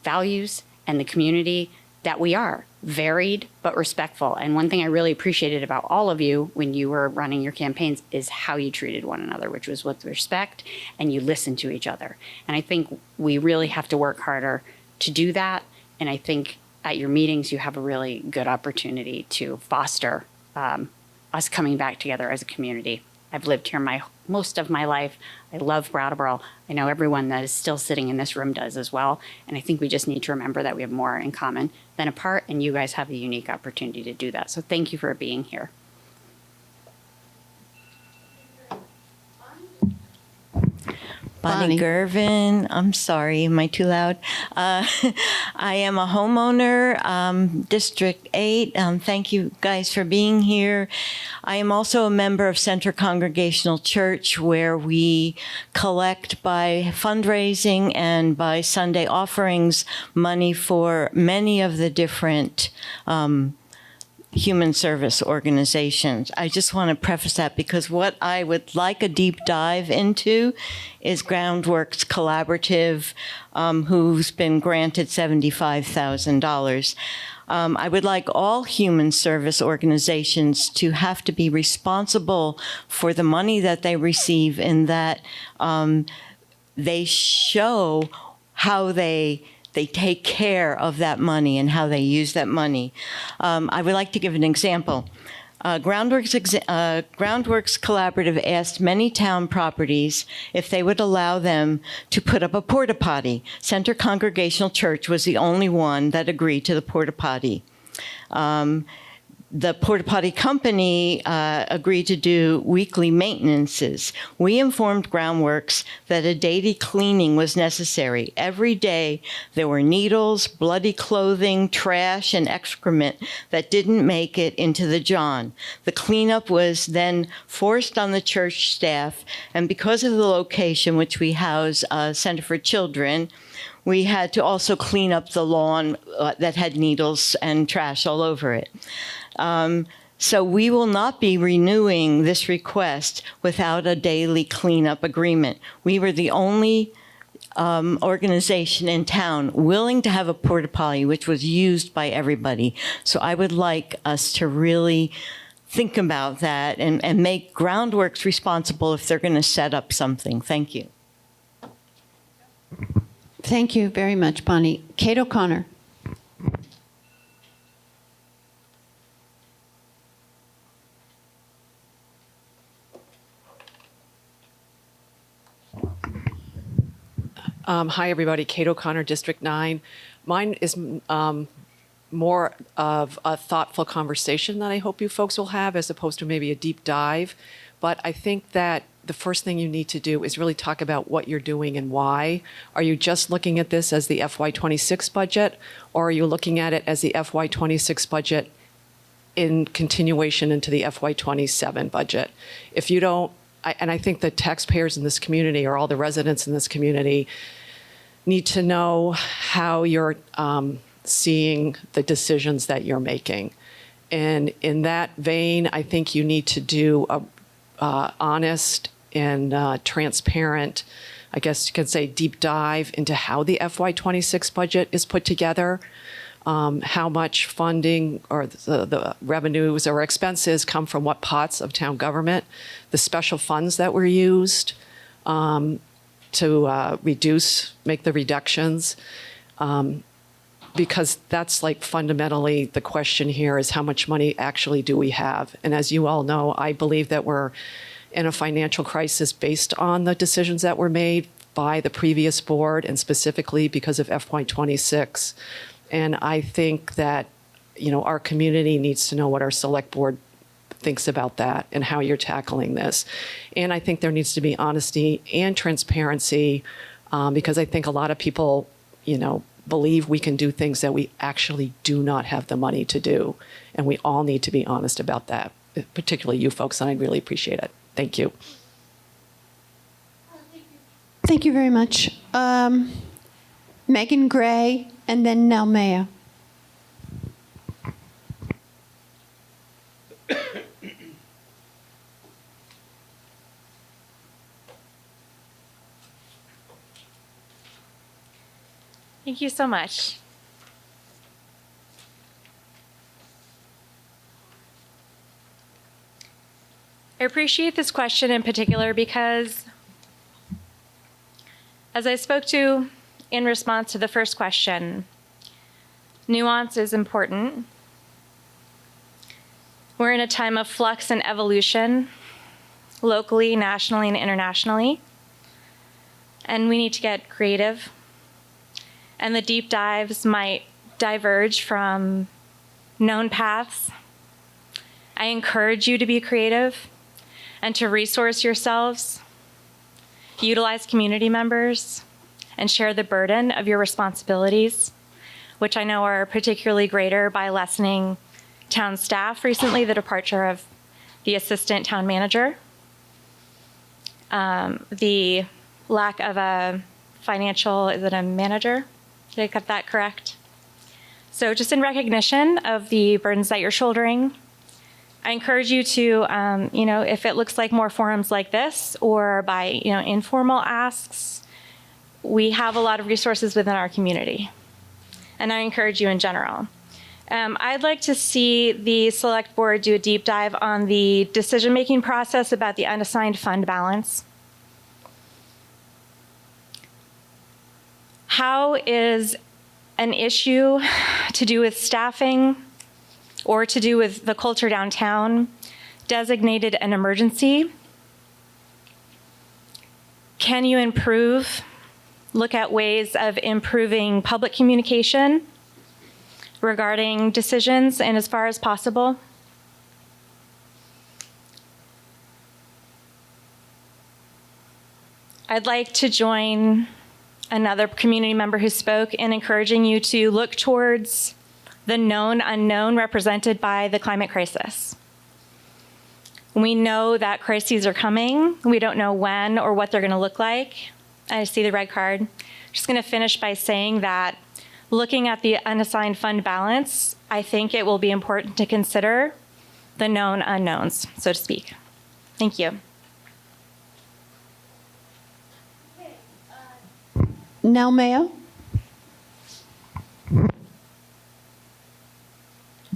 values and the community that we are varied but respectful. And one thing I really appreciated about all of you when you were running your campaigns is how you treated one another, which was with respect, and you listened to each other. And I think we really have to work harder to do that. And I think at your meetings, you have a really good opportunity to foster us coming back together as a community. I've lived here most of my life. I love Brattleboro. I know everyone that is still sitting in this room does as well. And I think we just need to remember that we have more in common than apart, and you guys have a unique opportunity to do that. So thank you for being here. Bonnie Gervin. I'm sorry, am I too loud? I am a homeowner, District 8. Thank you guys for being here. I am also a member of Center Congregational Church, where we collect by fundraising and by Sunday offerings money for many of the different human service organizations. I just want to preface that because what I would like a deep dive into is Groundworks Collaborative, who's been granted $75,000. I would like all human service organizations to have to be responsible for the money that they receive, in that they show how they take care of that money and how they use that money. I would like to give an example. Groundworks Collaborative asked many town properties if they would allow them to put up a porta potty. Center Congregational Church was the only one that agreed to the porta potty. The porta potty company agreed to do weekly maintenances. We informed Groundworks that a daily cleaning was necessary. Every day there were needles, bloody clothing, trash, and excrement that didn't make it into the John. The cleanup was then forced on the church staff, and because of the location, which we house Center for Children, we had to also clean up the lawn that had needles and trash all over it. So we will not be renewing this request without a daily cleanup agreement. We were the only organization in town willing to have a porta potty, which was used by everybody. So I would like us to really think about that and make Groundworks responsible if they're going to set up something. Thank you. Thank you very much, Bonnie. Kate O'Connor. Hi, everybody. Kate O'Connor, District 9. Mine is more of a thoughtful conversation that I hope you folks will have, as opposed to maybe a deep dive. But I think that the first thing you need to do is really talk about what you're doing and why. Are you just looking at this as the FY26 budget, or are you looking at it as the FY26 budget in continuation into the FY27 budget? If you don't, and I think the taxpayers in this community, or all the residents in this community, need to know how you're seeing the decisions that you're making. And in that vein, I think you need to do a honest and transparent, I guess you could say, deep dive into how the FY26 budget is put together, how much funding or the revenues or expenses come from what pots of town government, the special funds that were used to make the reductions. Because that's like fundamentally the question here is how much money actually do we have? And as you all know, I believe that we're in a financial crisis based on the decisions that were made by the previous board, and specifically because of FY26. And I think that, our community needs to know what our select board thinks about that and how you're tackling this. And I think there needs to be honesty and transparency, because I think a lot of people, believe we can do things that we actually do not have the money to do. And we all need to be honest about that, particularly you folks, and I'd really appreciate it. Thank you. Thank you very much. Megan Gray, and then Nelmea. Thank you so much. I appreciate this question in particular because, as I spoke to in response to the first question, nuance is important. We're in a time of flux and evolution, locally, nationally, and internationally, and we need to get creative. And the deep dives might diverge from known paths. I encourage you to be creative and to resource yourselves, utilize community members, and share the burden of your responsibilities, which I know are particularly greater by lessening town staff recently, the departure of the assistant town manager, the lack of a financial, is it a manager? Did I get that correct? So just in recognition of the burdens that you're shouldering, I encourage you to, if it looks like more forums like this or by, informal asks, we have a lot of resources within our community. And I encourage you in general. I'd like to see the select board do a deep dive on the decision-making process about the unassigned fund balance. How is an issue to do with staffing or to do with the culture downtown designated an emergency? Can you look at ways of improving public communication regarding decisions and as far as possible? I'd like to join another community member who spoke in encouraging you to look towards the known unknown represented by the climate crisis. We know that crises are coming. We don't know when or what they're going to look like. I see the red card. I'm just going to finish by saying that looking at the unassigned fund balance, I think it will be important to consider the known unknowns, so to speak. Thank you. Nell Mayo.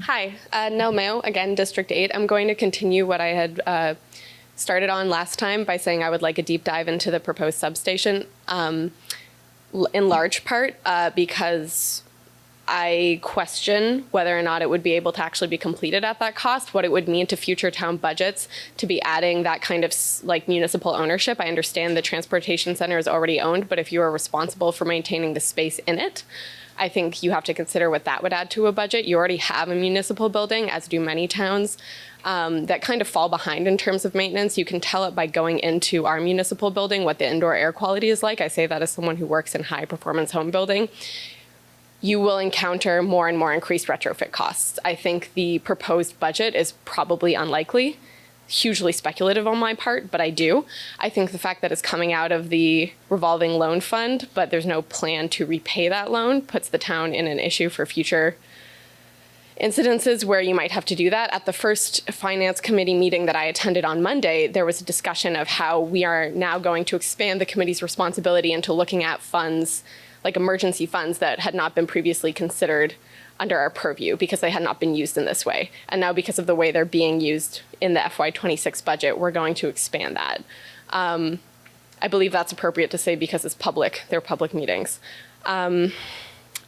Hi, Nell Mayo, again, District 8. I'm going to continue what I had started on last time by saying I would like a deep dive into the proposed substation, in large part because I question whether or not it would be able to actually be completed at that cost, what it would mean to future town budgets to be adding that kind of like municipal ownership. I understand the transportation center is already owned, but if you are responsible for maintaining the space in it, I think you have to consider what that would add to a budget. You already have a municipal building, as do many towns, that kind of fall behind in terms of maintenance. You can tell it by going into our municipal building what the indoor air quality is like. I say that as someone who works in high performance home building. You will encounter more and more increased retrofit costs. I think the proposed budget is probably unlikely, hugely speculative on my part, but I do. I think the fact that it's coming out of the revolving loan fund, but there's no plan to repay that loan, puts the town in an issue for future incidences where you might have to do that. At the first finance committee meeting that I attended on Monday, there was a discussion of how we are now going to expand the committee's responsibility into looking at funds, like emergency funds that had not been previously considered under our purview because they had not been used in this way. And now because of the way they're being used in the FY26 budget, we're going to expand that. I believe that's appropriate to say because it's public, they're public meetings. I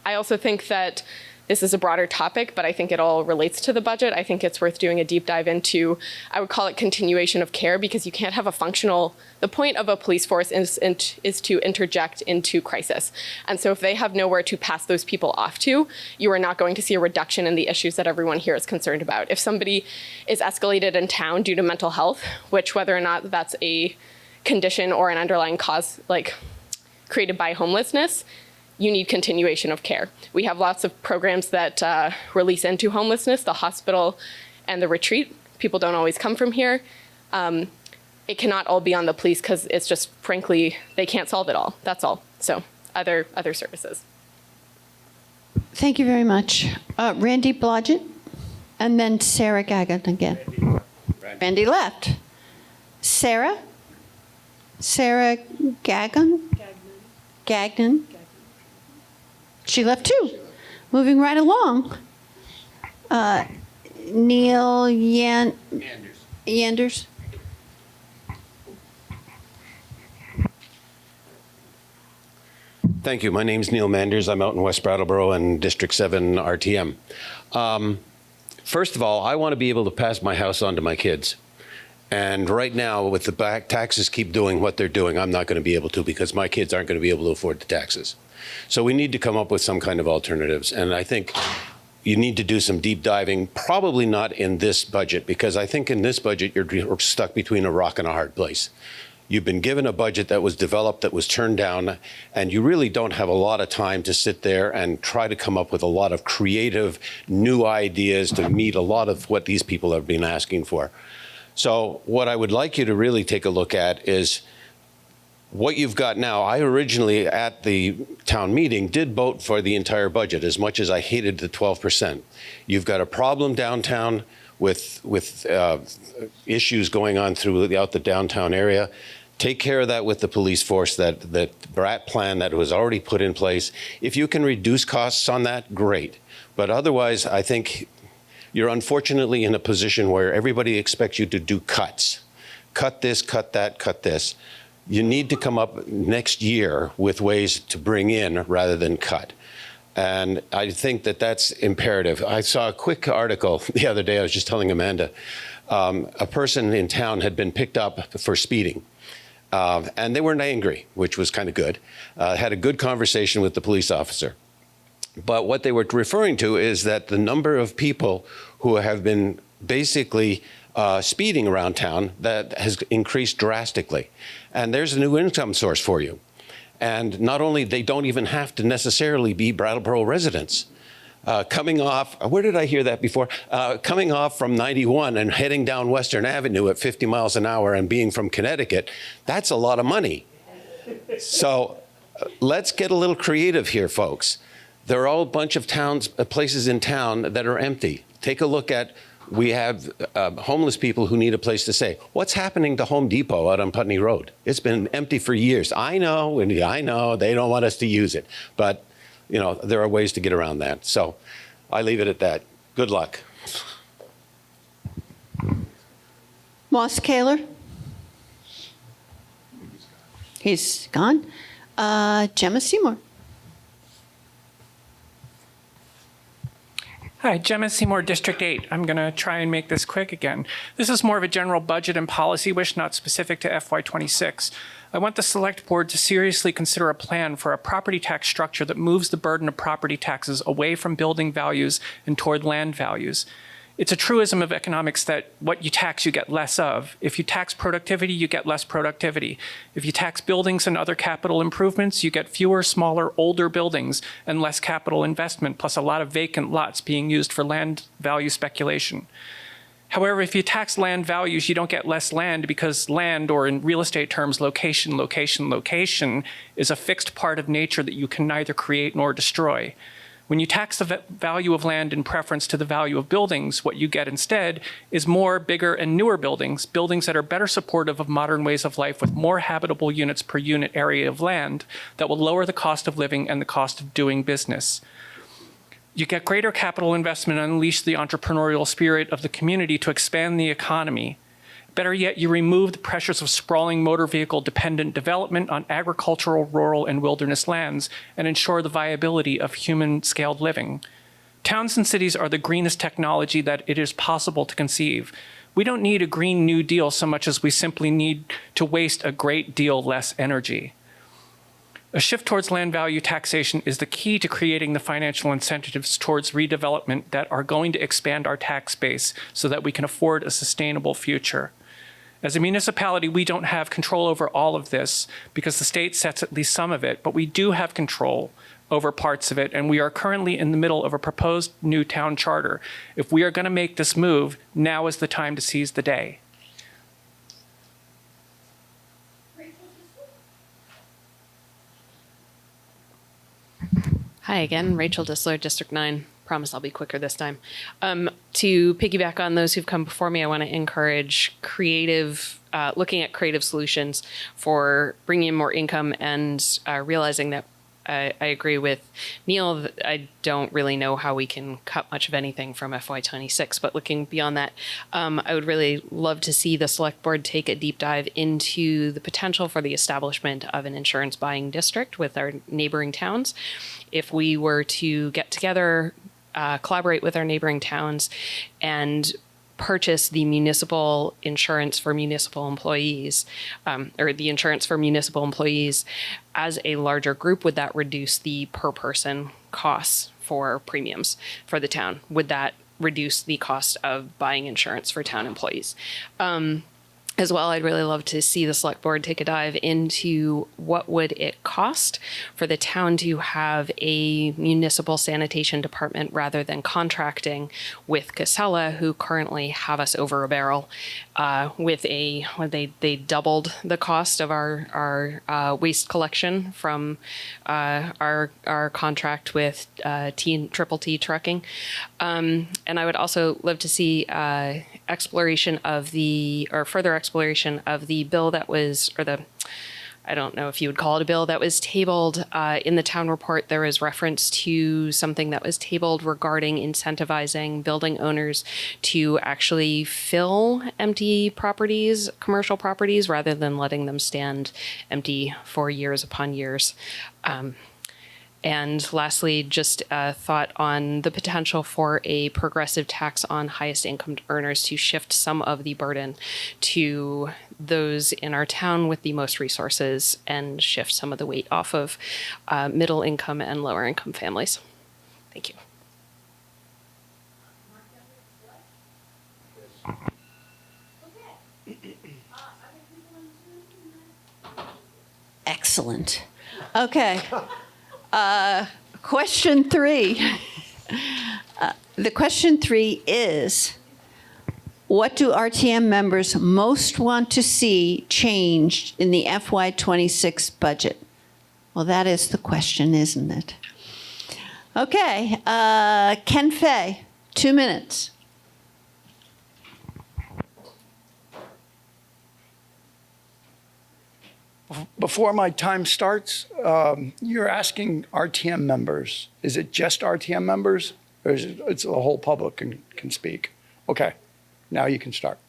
also think that this is a broader topic, but I think it all relates to the budget. I think it's worth doing a deep dive into, I would call it continuation of care, because you can't have a functional, the point of a police force is to interject into crisis. And so if they have nowhere to pass those people off to, you are not going to see a reduction in the issues that everyone here is concerned about. If somebody is escalated in town due to mental health, which whether or not that's a condition or an underlying cause like created by homelessness, you need continuation of care. We have lots of programs that release into homelessness, the hospital and the retreat. People don't always come from here. It cannot all be on the police because it's just, frankly, they can't solve it all. That's all. So other services. Thank you very much. Randy Blodgett, and then Sarah Gagnon again. Randy left. Sarah? Sarah Gagnon? Gagnon. She left too. Moving right along. Neil Yanders. Thank you. My name's Neil Manders. I'm out in West Brattleboro and District 7 RTM. First of all, I want to be able to pass my house on to my kids. And right now, with the back taxes keep doing what they're doing, I'm not going to be able to because my kids aren't going to be able to afford the taxes. So we need to come up with some kind of alternatives. And I think you need to do some deep diving, probably not in this budget, because I think in this budget, you're stuck between a rock and a hard place. You've been given a budget that was developed, that was turned down, and you really don't have a lot of time to sit there and try to come up with a lot of creative, new ideas to meet a lot of what these people have been asking for. So what I would like you to really take a look at is what you've got now. I originally, at the town meeting, did vote for the entire budget, as much as I hated the 12%. You've got a problem downtown with issues going on throughout the downtown area. Take care of that with the police force, that BRAT plan that was already put in place. If you can reduce costs on that, great. But otherwise, I think you're unfortunately in a position where everybody expects you to do cuts. Cut this, cut that, cut this. You need to come up next year with ways to bring in rather than cut. And I think that that's imperative. I saw a quick article the other day. I was just telling Amanda, a person in town had been picked up for speeding. And they weren't angry, which was kind of good. Had a good conversation with the police officer. But what they were referring to is that the number of people who have been basically speeding around town, that has increased drastically. And there's a new income source for you. And not only, they don't even have to necessarily be Brattleboro residents. Coming off, where did I hear that before? Coming off from 91 and heading down Western Avenue at 50 miles an hour and being from Connecticut, that's a lot of money. So let's get a little creative here, folks. There are all a bunch of places in town that are empty. Take a look at, we have homeless people who need a place to stay. What's happening to Home Depot out on Putney Road? It's been empty for years. I know they don't want us to use it, but there are ways to get around that. So I leave it at that. Good luck. Moss Kaler? He's gone. Gemma Seymour. Hi, Gemma Seymour, District 8. I'm going to try and make this quick again. This is more of a general budget and policy wish, not specific to FY26. I want the Select Board to seriously consider a plan for a property tax structure that moves the burden of property taxes away from building values and toward land values. It's a truism of economics that what you tax, you get less of. If you tax productivity, you get less productivity. If you tax buildings and other capital improvements, you get fewer, smaller, older buildings and less capital investment, plus a lot of vacant lots being used for land value speculation. However, if you tax land values, you don't get less land because land, or in real estate terms, location, location, location, is a fixed part of nature that you can neither create nor destroy. When you tax the value of land in preference to the value of buildings, what you get instead is more, bigger, and newer buildings, buildings that are better supportive of modern ways of life with more habitable units per unit area of land that will lower the cost of living and the cost of doing business. You get greater capital investment and unleash the entrepreneurial spirit of the community to expand the economy. Better yet, you remove the pressures of sprawling motor vehicle dependent development on agricultural, rural, and wilderness lands and ensure the viability of human scaled living. Towns and cities are the greenest technology that it is possible to conceive. We don't need a Green New Deal so much as we simply need to waste a great deal less energy. A shift towards land value taxation is the key to creating the financial incentives towards redevelopment that are going to expand our tax base so that we can afford a sustainable future. As a municipality, we don't have control over all of this because the state sets at least some of it, but we do have control over parts of it, and we are currently in the middle of a proposed new town charter. If we are going to make this move, now is the time to seize the day. Hi again, Rachel Disler, District 9. Promise I'll be quicker this time. To piggyback on those who've come before me, I want to encourage looking at creative solutions for bringing in more income and realizing that I agree with Neil. I don't really know how we can cut much of anything from FY26, but looking beyond that, I would really love to see the select board take a deep dive into the potential for the establishment of an insurance buying district with our neighboring towns. If we were to get together, collaborate with our neighboring towns, and purchase the municipal insurance for municipal employees, or the insurance for municipal employees as a larger group, would that reduce the per person costs for premiums for the town? Would that reduce the cost of buying insurance for town employees? As well, I'd really love to see the select board take a dive into what would it cost for the town to have a municipal sanitation department rather than contracting with Casella, who currently have us over a barrel with they doubled the cost of our waste collection from our contract with Triple T Trucking. And I would also love to see exploration of further exploration of the bill that was, I don't know if you would call it a bill, that was tabled in the town report. There was reference to something that was tabled regarding incentivizing building owners to actually fill empty properties, commercial properties, rather than letting them stand empty for years upon years. And lastly, just a thought on the potential for a progressive tax on highest income earners to shift some of the burden to those in our town with the most resources and shift some of the weight off of middle income and lower income families. Thank you. Excellent. Okay. Question 3. The question 3 is, what do RTM members most want to see changed in the FY26 budget? Well, that is the question, isn't it? Okay. Ken Fay, 2 minutes. Before my time starts, you're asking RTM members. Is it just RTM members, or is it's the whole public can speak? Okay, now you can start.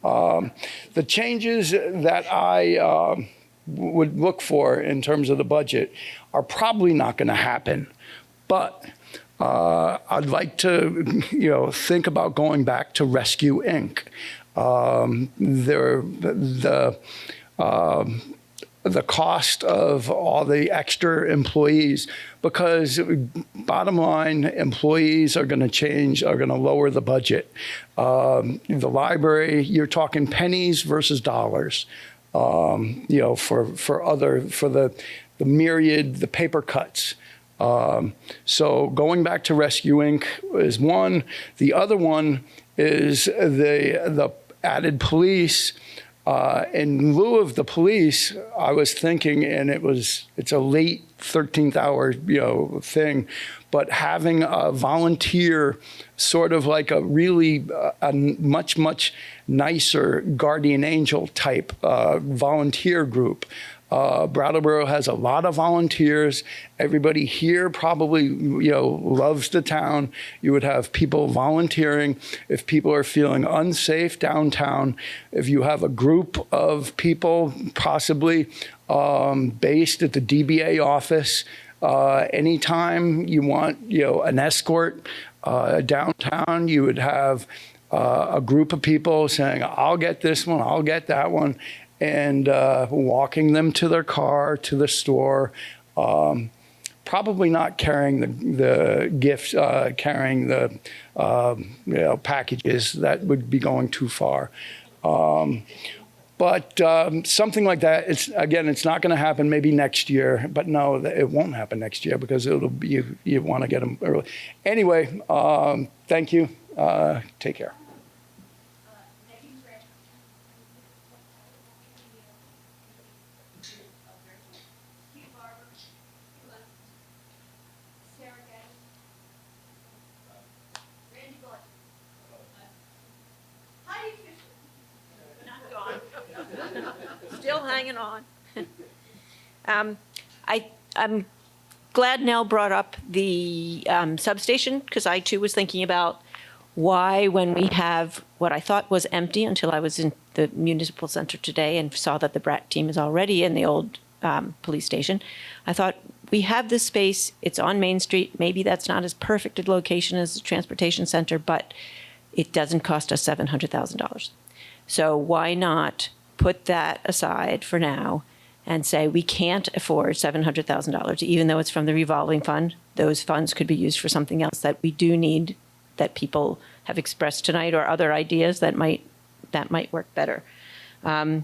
The changes that I would look for in terms of the budget are probably not going to happen, but I'd like to, think about going back to Rescue Inc. The cost of all the extra employees, because bottom line, employees are going to change, are going to lower the budget. The library, you're talking pennies versus dollars, for the myriad, the paper cuts. So going back to Rescue Inc. is one. The other one is the added police. In lieu of the police, I was thinking, and it's a late 13th hour, thing, but having a volunteer, sort of like a really a much nicer guardian angel type volunteer group. Brattleboro has a lot of volunteers. Everybody here probably, loves the town. You would have people volunteering. If people are feeling unsafe downtown, if you have a group of people possibly based at the DBA office, anytime you want, an escort downtown, you would have a group of people saying, I'll get this one, I'll get that one, and walking them to their car, to the store, probably not carrying the gifts, carrying the packages. That would be going too far. But something like that, it's not going to happen maybe next year, but no, it won't happen next year because it'll be, you want to get them early. Anyway, thank you. Take care. Still hanging on. I'm glad Nell brought up the substation, because I too was thinking about why, when we have what I thought was empty until I was in the municipal center today and saw that the Brat team is already in the old police station, I thought, we have this space, it's on Main Street, maybe that's not as perfect a location as the transportation center, but it doesn't cost us $700,000. So why not put that aside for now and say we can't afford $700,000, even though it's from the revolving fund. Those funds could be used for something else that we do need, that people have expressed tonight, or other ideas that might work better. And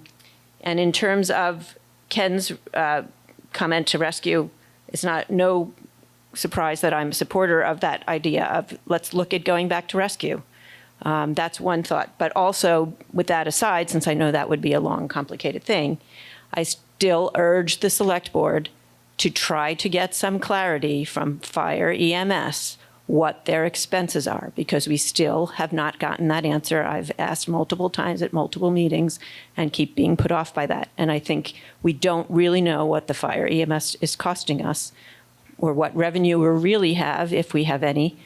in terms of Ken's comment to rescue, it's no surprise that I'm a supporter of that idea of let's look at going back to rescue. That's one thought. But also, with that aside, since I know that would be a long, complicated thing, I still urge the select board to try to get some clarity from fire EMS what their expenses are, because we still have not gotten that answer. I've asked multiple times at multiple meetings and keep being put off by that. And I think we don't really know what the fire EMS is costing us, or what revenue we really have, if we have any,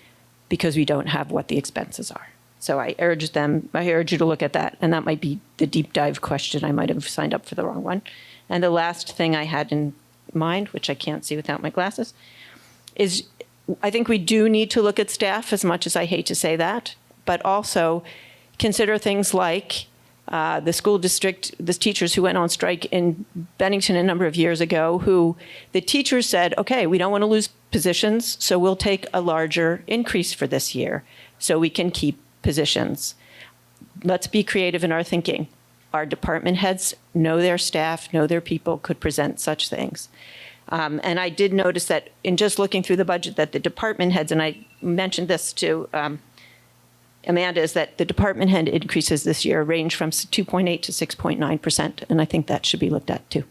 because we don't have what the expenses are. So I urge you to look at that. And that might be the deep dive question. I might have signed up for the wrong one. And the last thing I had in mind, which I can't see without my glasses, is I think we do need to look at staff, as much as I hate to say that, but also consider things like the school district, the teachers who went on strike in Bennington a number of years ago, who the teachers said, okay, we don't want to lose positions, so we'll take a larger increase for this year so we can keep positions. Let's be creative in our thinking. Our department heads know their staff, know their people, could present such things. And I did notice that in just looking through the budget, that the department heads, and I mentioned this to Amanda, is that the department head increases this year range from 2.8 to 6.9%. And I think that should be looked at too.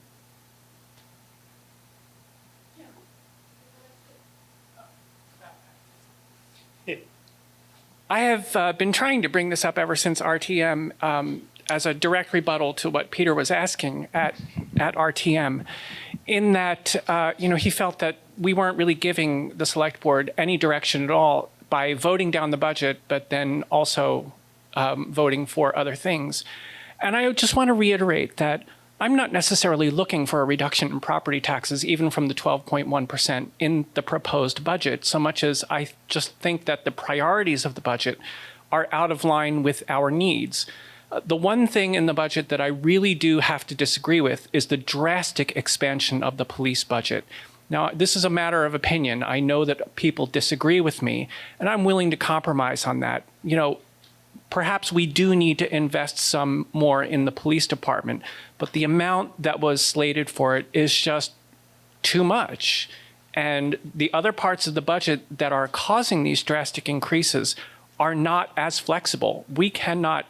I have been trying to bring this up ever since RTM as a direct rebuttal to what Peter was asking at RTM, in that he felt that we weren't really giving the select board any direction at all by voting down the budget, but then also voting for other things. And I just want to reiterate that I'm not necessarily looking for a reduction in property taxes, even from the 12.1% in the proposed budget, so much as I just think that the priorities of the budget are out of line with our needs. The one thing in the budget that I really do have to disagree with is the drastic expansion of the police budget. Now, this is a matter of opinion. I know that people disagree with me, and I'm willing to compromise on that. Perhaps we do need to invest some more in the police department, but the amount that was slated for it is just too much. And the other parts of the budget that are causing these drastic increases are not as flexible. We cannot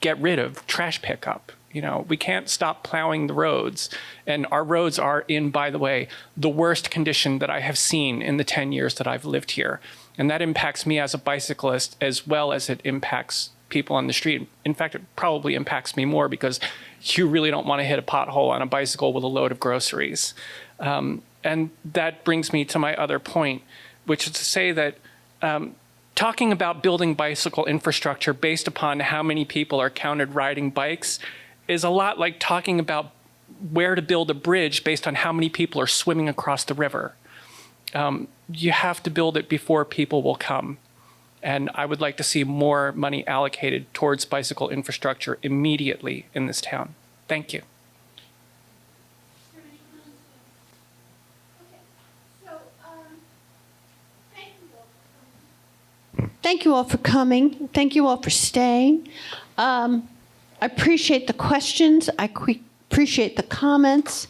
get rid of trash pickup. We can't stop plowing the roads. And our roads are in, by the way, the worst condition that I have seen in the 10 years that I've lived here. And that impacts me as a bicyclist as well as it impacts people on the street. In fact, it probably impacts me more, because you really don't want to hit a pothole on a bicycle with a load of groceries. And that brings me to my other point, which is to say that talking about building bicycle infrastructure based upon how many people are counted riding bikes is a lot like talking about where to build a bridge based on how many people are swimming across the river. You have to build it before people will come. And I would like to see more money allocated towards bicycle infrastructure immediately in this town. Thank you. Thank you all for coming. Thank you all for staying. I appreciate the questions. I appreciate the comments.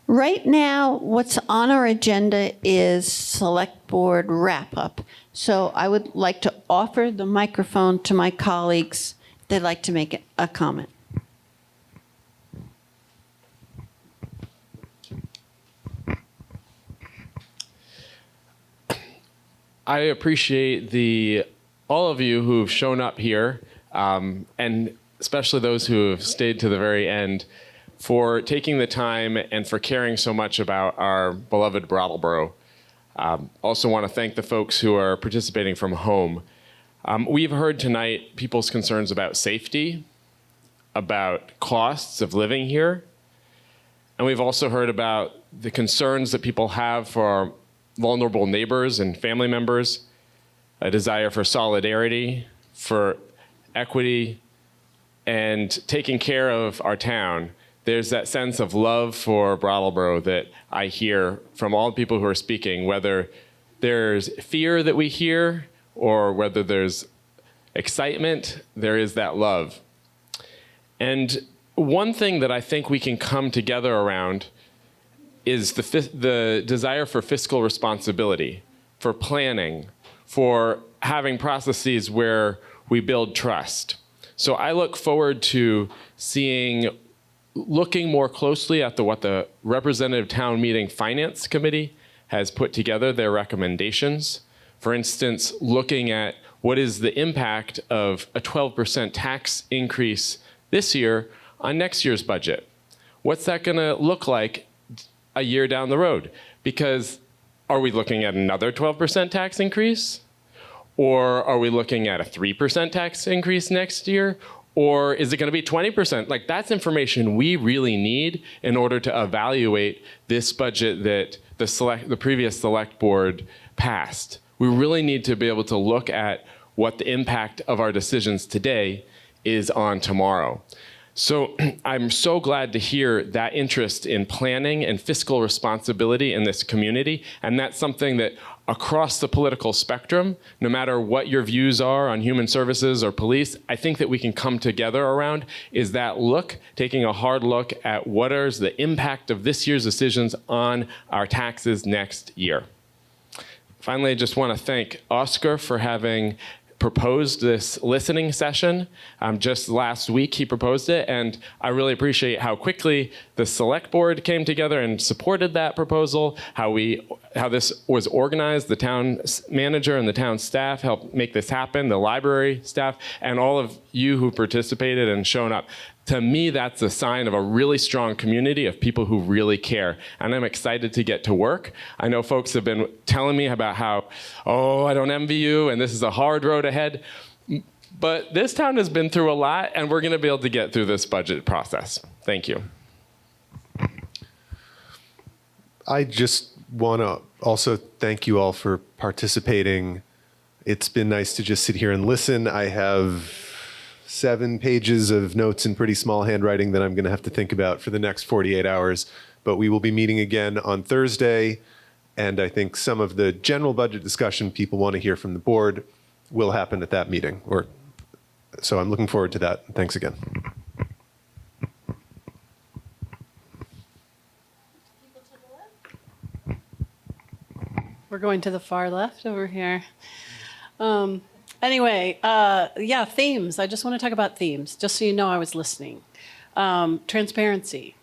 Right now, what's on our agenda is Select Board Wrap-Up. So I would like to offer the microphone to my colleagues if they'd like to make a comment. I appreciate all of you who've shown up here, and especially those who have stayed to the very end, for taking the time and for caring so much about our beloved Brattleboro. Also want to thank the folks who are participating from home. We've heard tonight people's concerns about safety, about costs of living here, and we've also heard about the concerns that people have for our vulnerable neighbors and family members, a desire for solidarity, for equity, and taking care of our town. There's that sense of love for Brattleboro that I hear from all the people who are speaking, whether there's fear that we hear or whether there's excitement, there is that love. And one thing that I think we can come together around is the desire for fiscal responsibility, for planning, for having processes where we build trust. So I look forward to looking more closely at what the Representative Town Meeting Finance Committee has put together, their recommendations. For instance, looking at what is the impact of a 12% tax increase this year on next year's budget. What's that gonna look like a year down the road? Because are we looking at another 12% tax increase? Or are we looking at a 3% tax increase next year? Or is it going to be 20%? Like, that's information we really need in order to evaluate this budget that the previous select board passed. We really need to be able to look at what the impact of our decisions today is on tomorrow. So I'm so glad to hear that interest in planning and fiscal responsibility in this community. And that's something that across the political spectrum, no matter what your views are on human services or police, I think that we can come together around is that taking a hard look at what is the impact of this year's decisions on our taxes next year. Finally, I just want to thank Oscar for having proposed this listening session. Just last week he proposed it, and I really appreciate how quickly the select board came together and supported that proposal, how this was organized, the town manager and the town staff helped make this happen, the library staff, and all of you who participated and shown up. To me, that's a sign of a really strong community of people who really care. And I'm excited to get to work. I know folks have been telling me about how, oh, I don't envy you, and this is a hard road ahead. But this town has been through a lot, and we're going to be able to get through this budget process. Thank you. I just want to also thank you all for participating. It's been nice to just sit here and listen. I have 7 pages of notes in pretty small handwriting that I'm going to have to think about for the next 48 hours. But we will be meeting again on Thursday. And I think some of the general budget discussion people want to hear from the board will happen at that meeting. So I'm looking forward to that. Thanks again. We're going to the far left over here. Anyway, themes. I just want to talk about themes, just so you know I was listening. Transparency,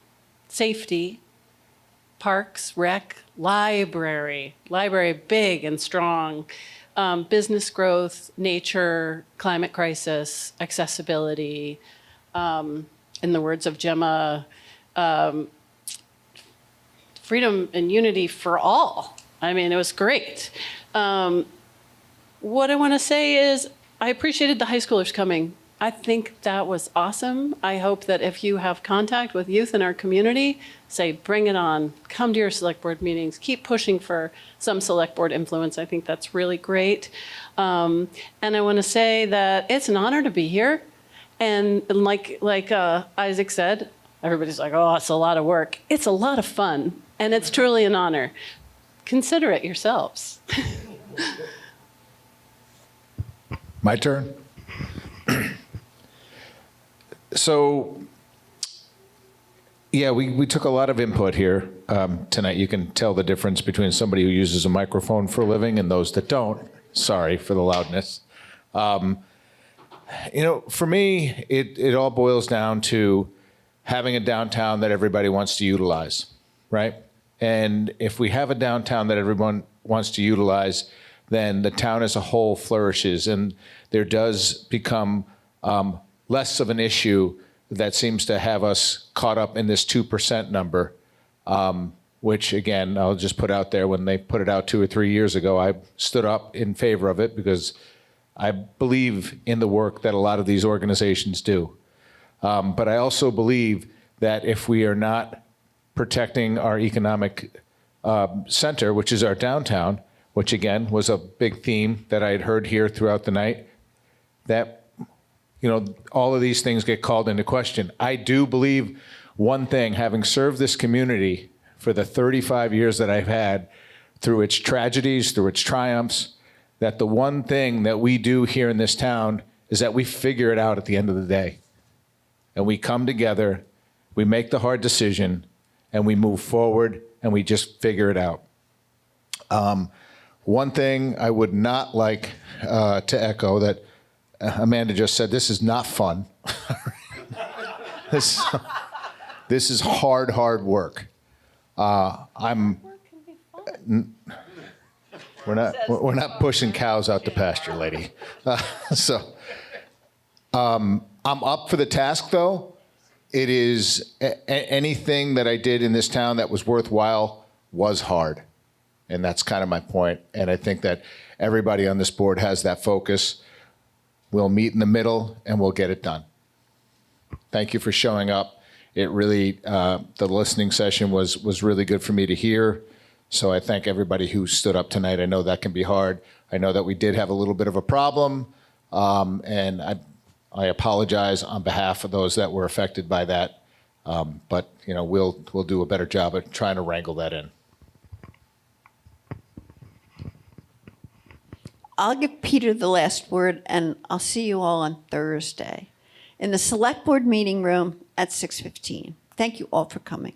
safety, parks, rec, library, big and strong, business growth, nature, climate crisis, accessibility, in the words of Gemma, freedom and unity for all. I mean, it was great. What I want to say is I appreciated the high schoolers coming. I think that was awesome. I hope that if you have contact with youth in our community, say, bring it on. Come to your select board meetings. Keep pushing for some select board influence. I think that's really great. And I want to say that it's an honor to be here. And like Isaac said, everybody's like, oh, it's a lot of work. It's a lot of fun. And it's truly an honor. Consider it yourselves. My turn. So, yeah, we took a lot of input here tonight. You can tell the difference between somebody who uses a microphone for a living and those that don't. Sorry for the loudness. For me, it all boils down to having a downtown that everybody wants to utilize, right? And if we have a downtown that everyone wants to utilize, then the town as a whole flourishes, and there does become less of an issue that seems to have us caught up in this 2% number which again, I'll just put out there, when they put it out 2 or 3 years ago, I stood up in favor of it because I believe in the work that a lot of these organizations do. But I also believe that if we are not protecting our economic center, which is our downtown, which again was a big theme that I had heard here throughout the night, that, you know, all of these things get called into question. I do believe one thing, having served this community for the 35 years that I've had, through its tragedies, through its triumphs, that the one thing that we do here in this town is that we figure it out at the end of the day. And we come together, we make the hard decision, and we move forward, and we just figure it out. One thing I would not like to echo that Amanda just said, this is not fun. This is hard work. We're not pushing cows out to pasture, lady. I'm up for the task, though. It is anything that I did in this town that was worthwhile was hard. And that's kind of my point. And I think that everybody on this board has that focus. We'll meet in the middle and we'll get it done. Thank you for showing up. It really, the listening session was really good for me to hear. So I thank everybody who stood up tonight. I know that can be hard. I know that we did have a little bit of a problem. And I apologize on behalf of those that were affected by that. But you know, we'll do a better job of trying to wrangle that in. I'll give Peter the last word, and I'll see you all on Thursday in the Select Board meeting room at 6:15. Thank you all for coming.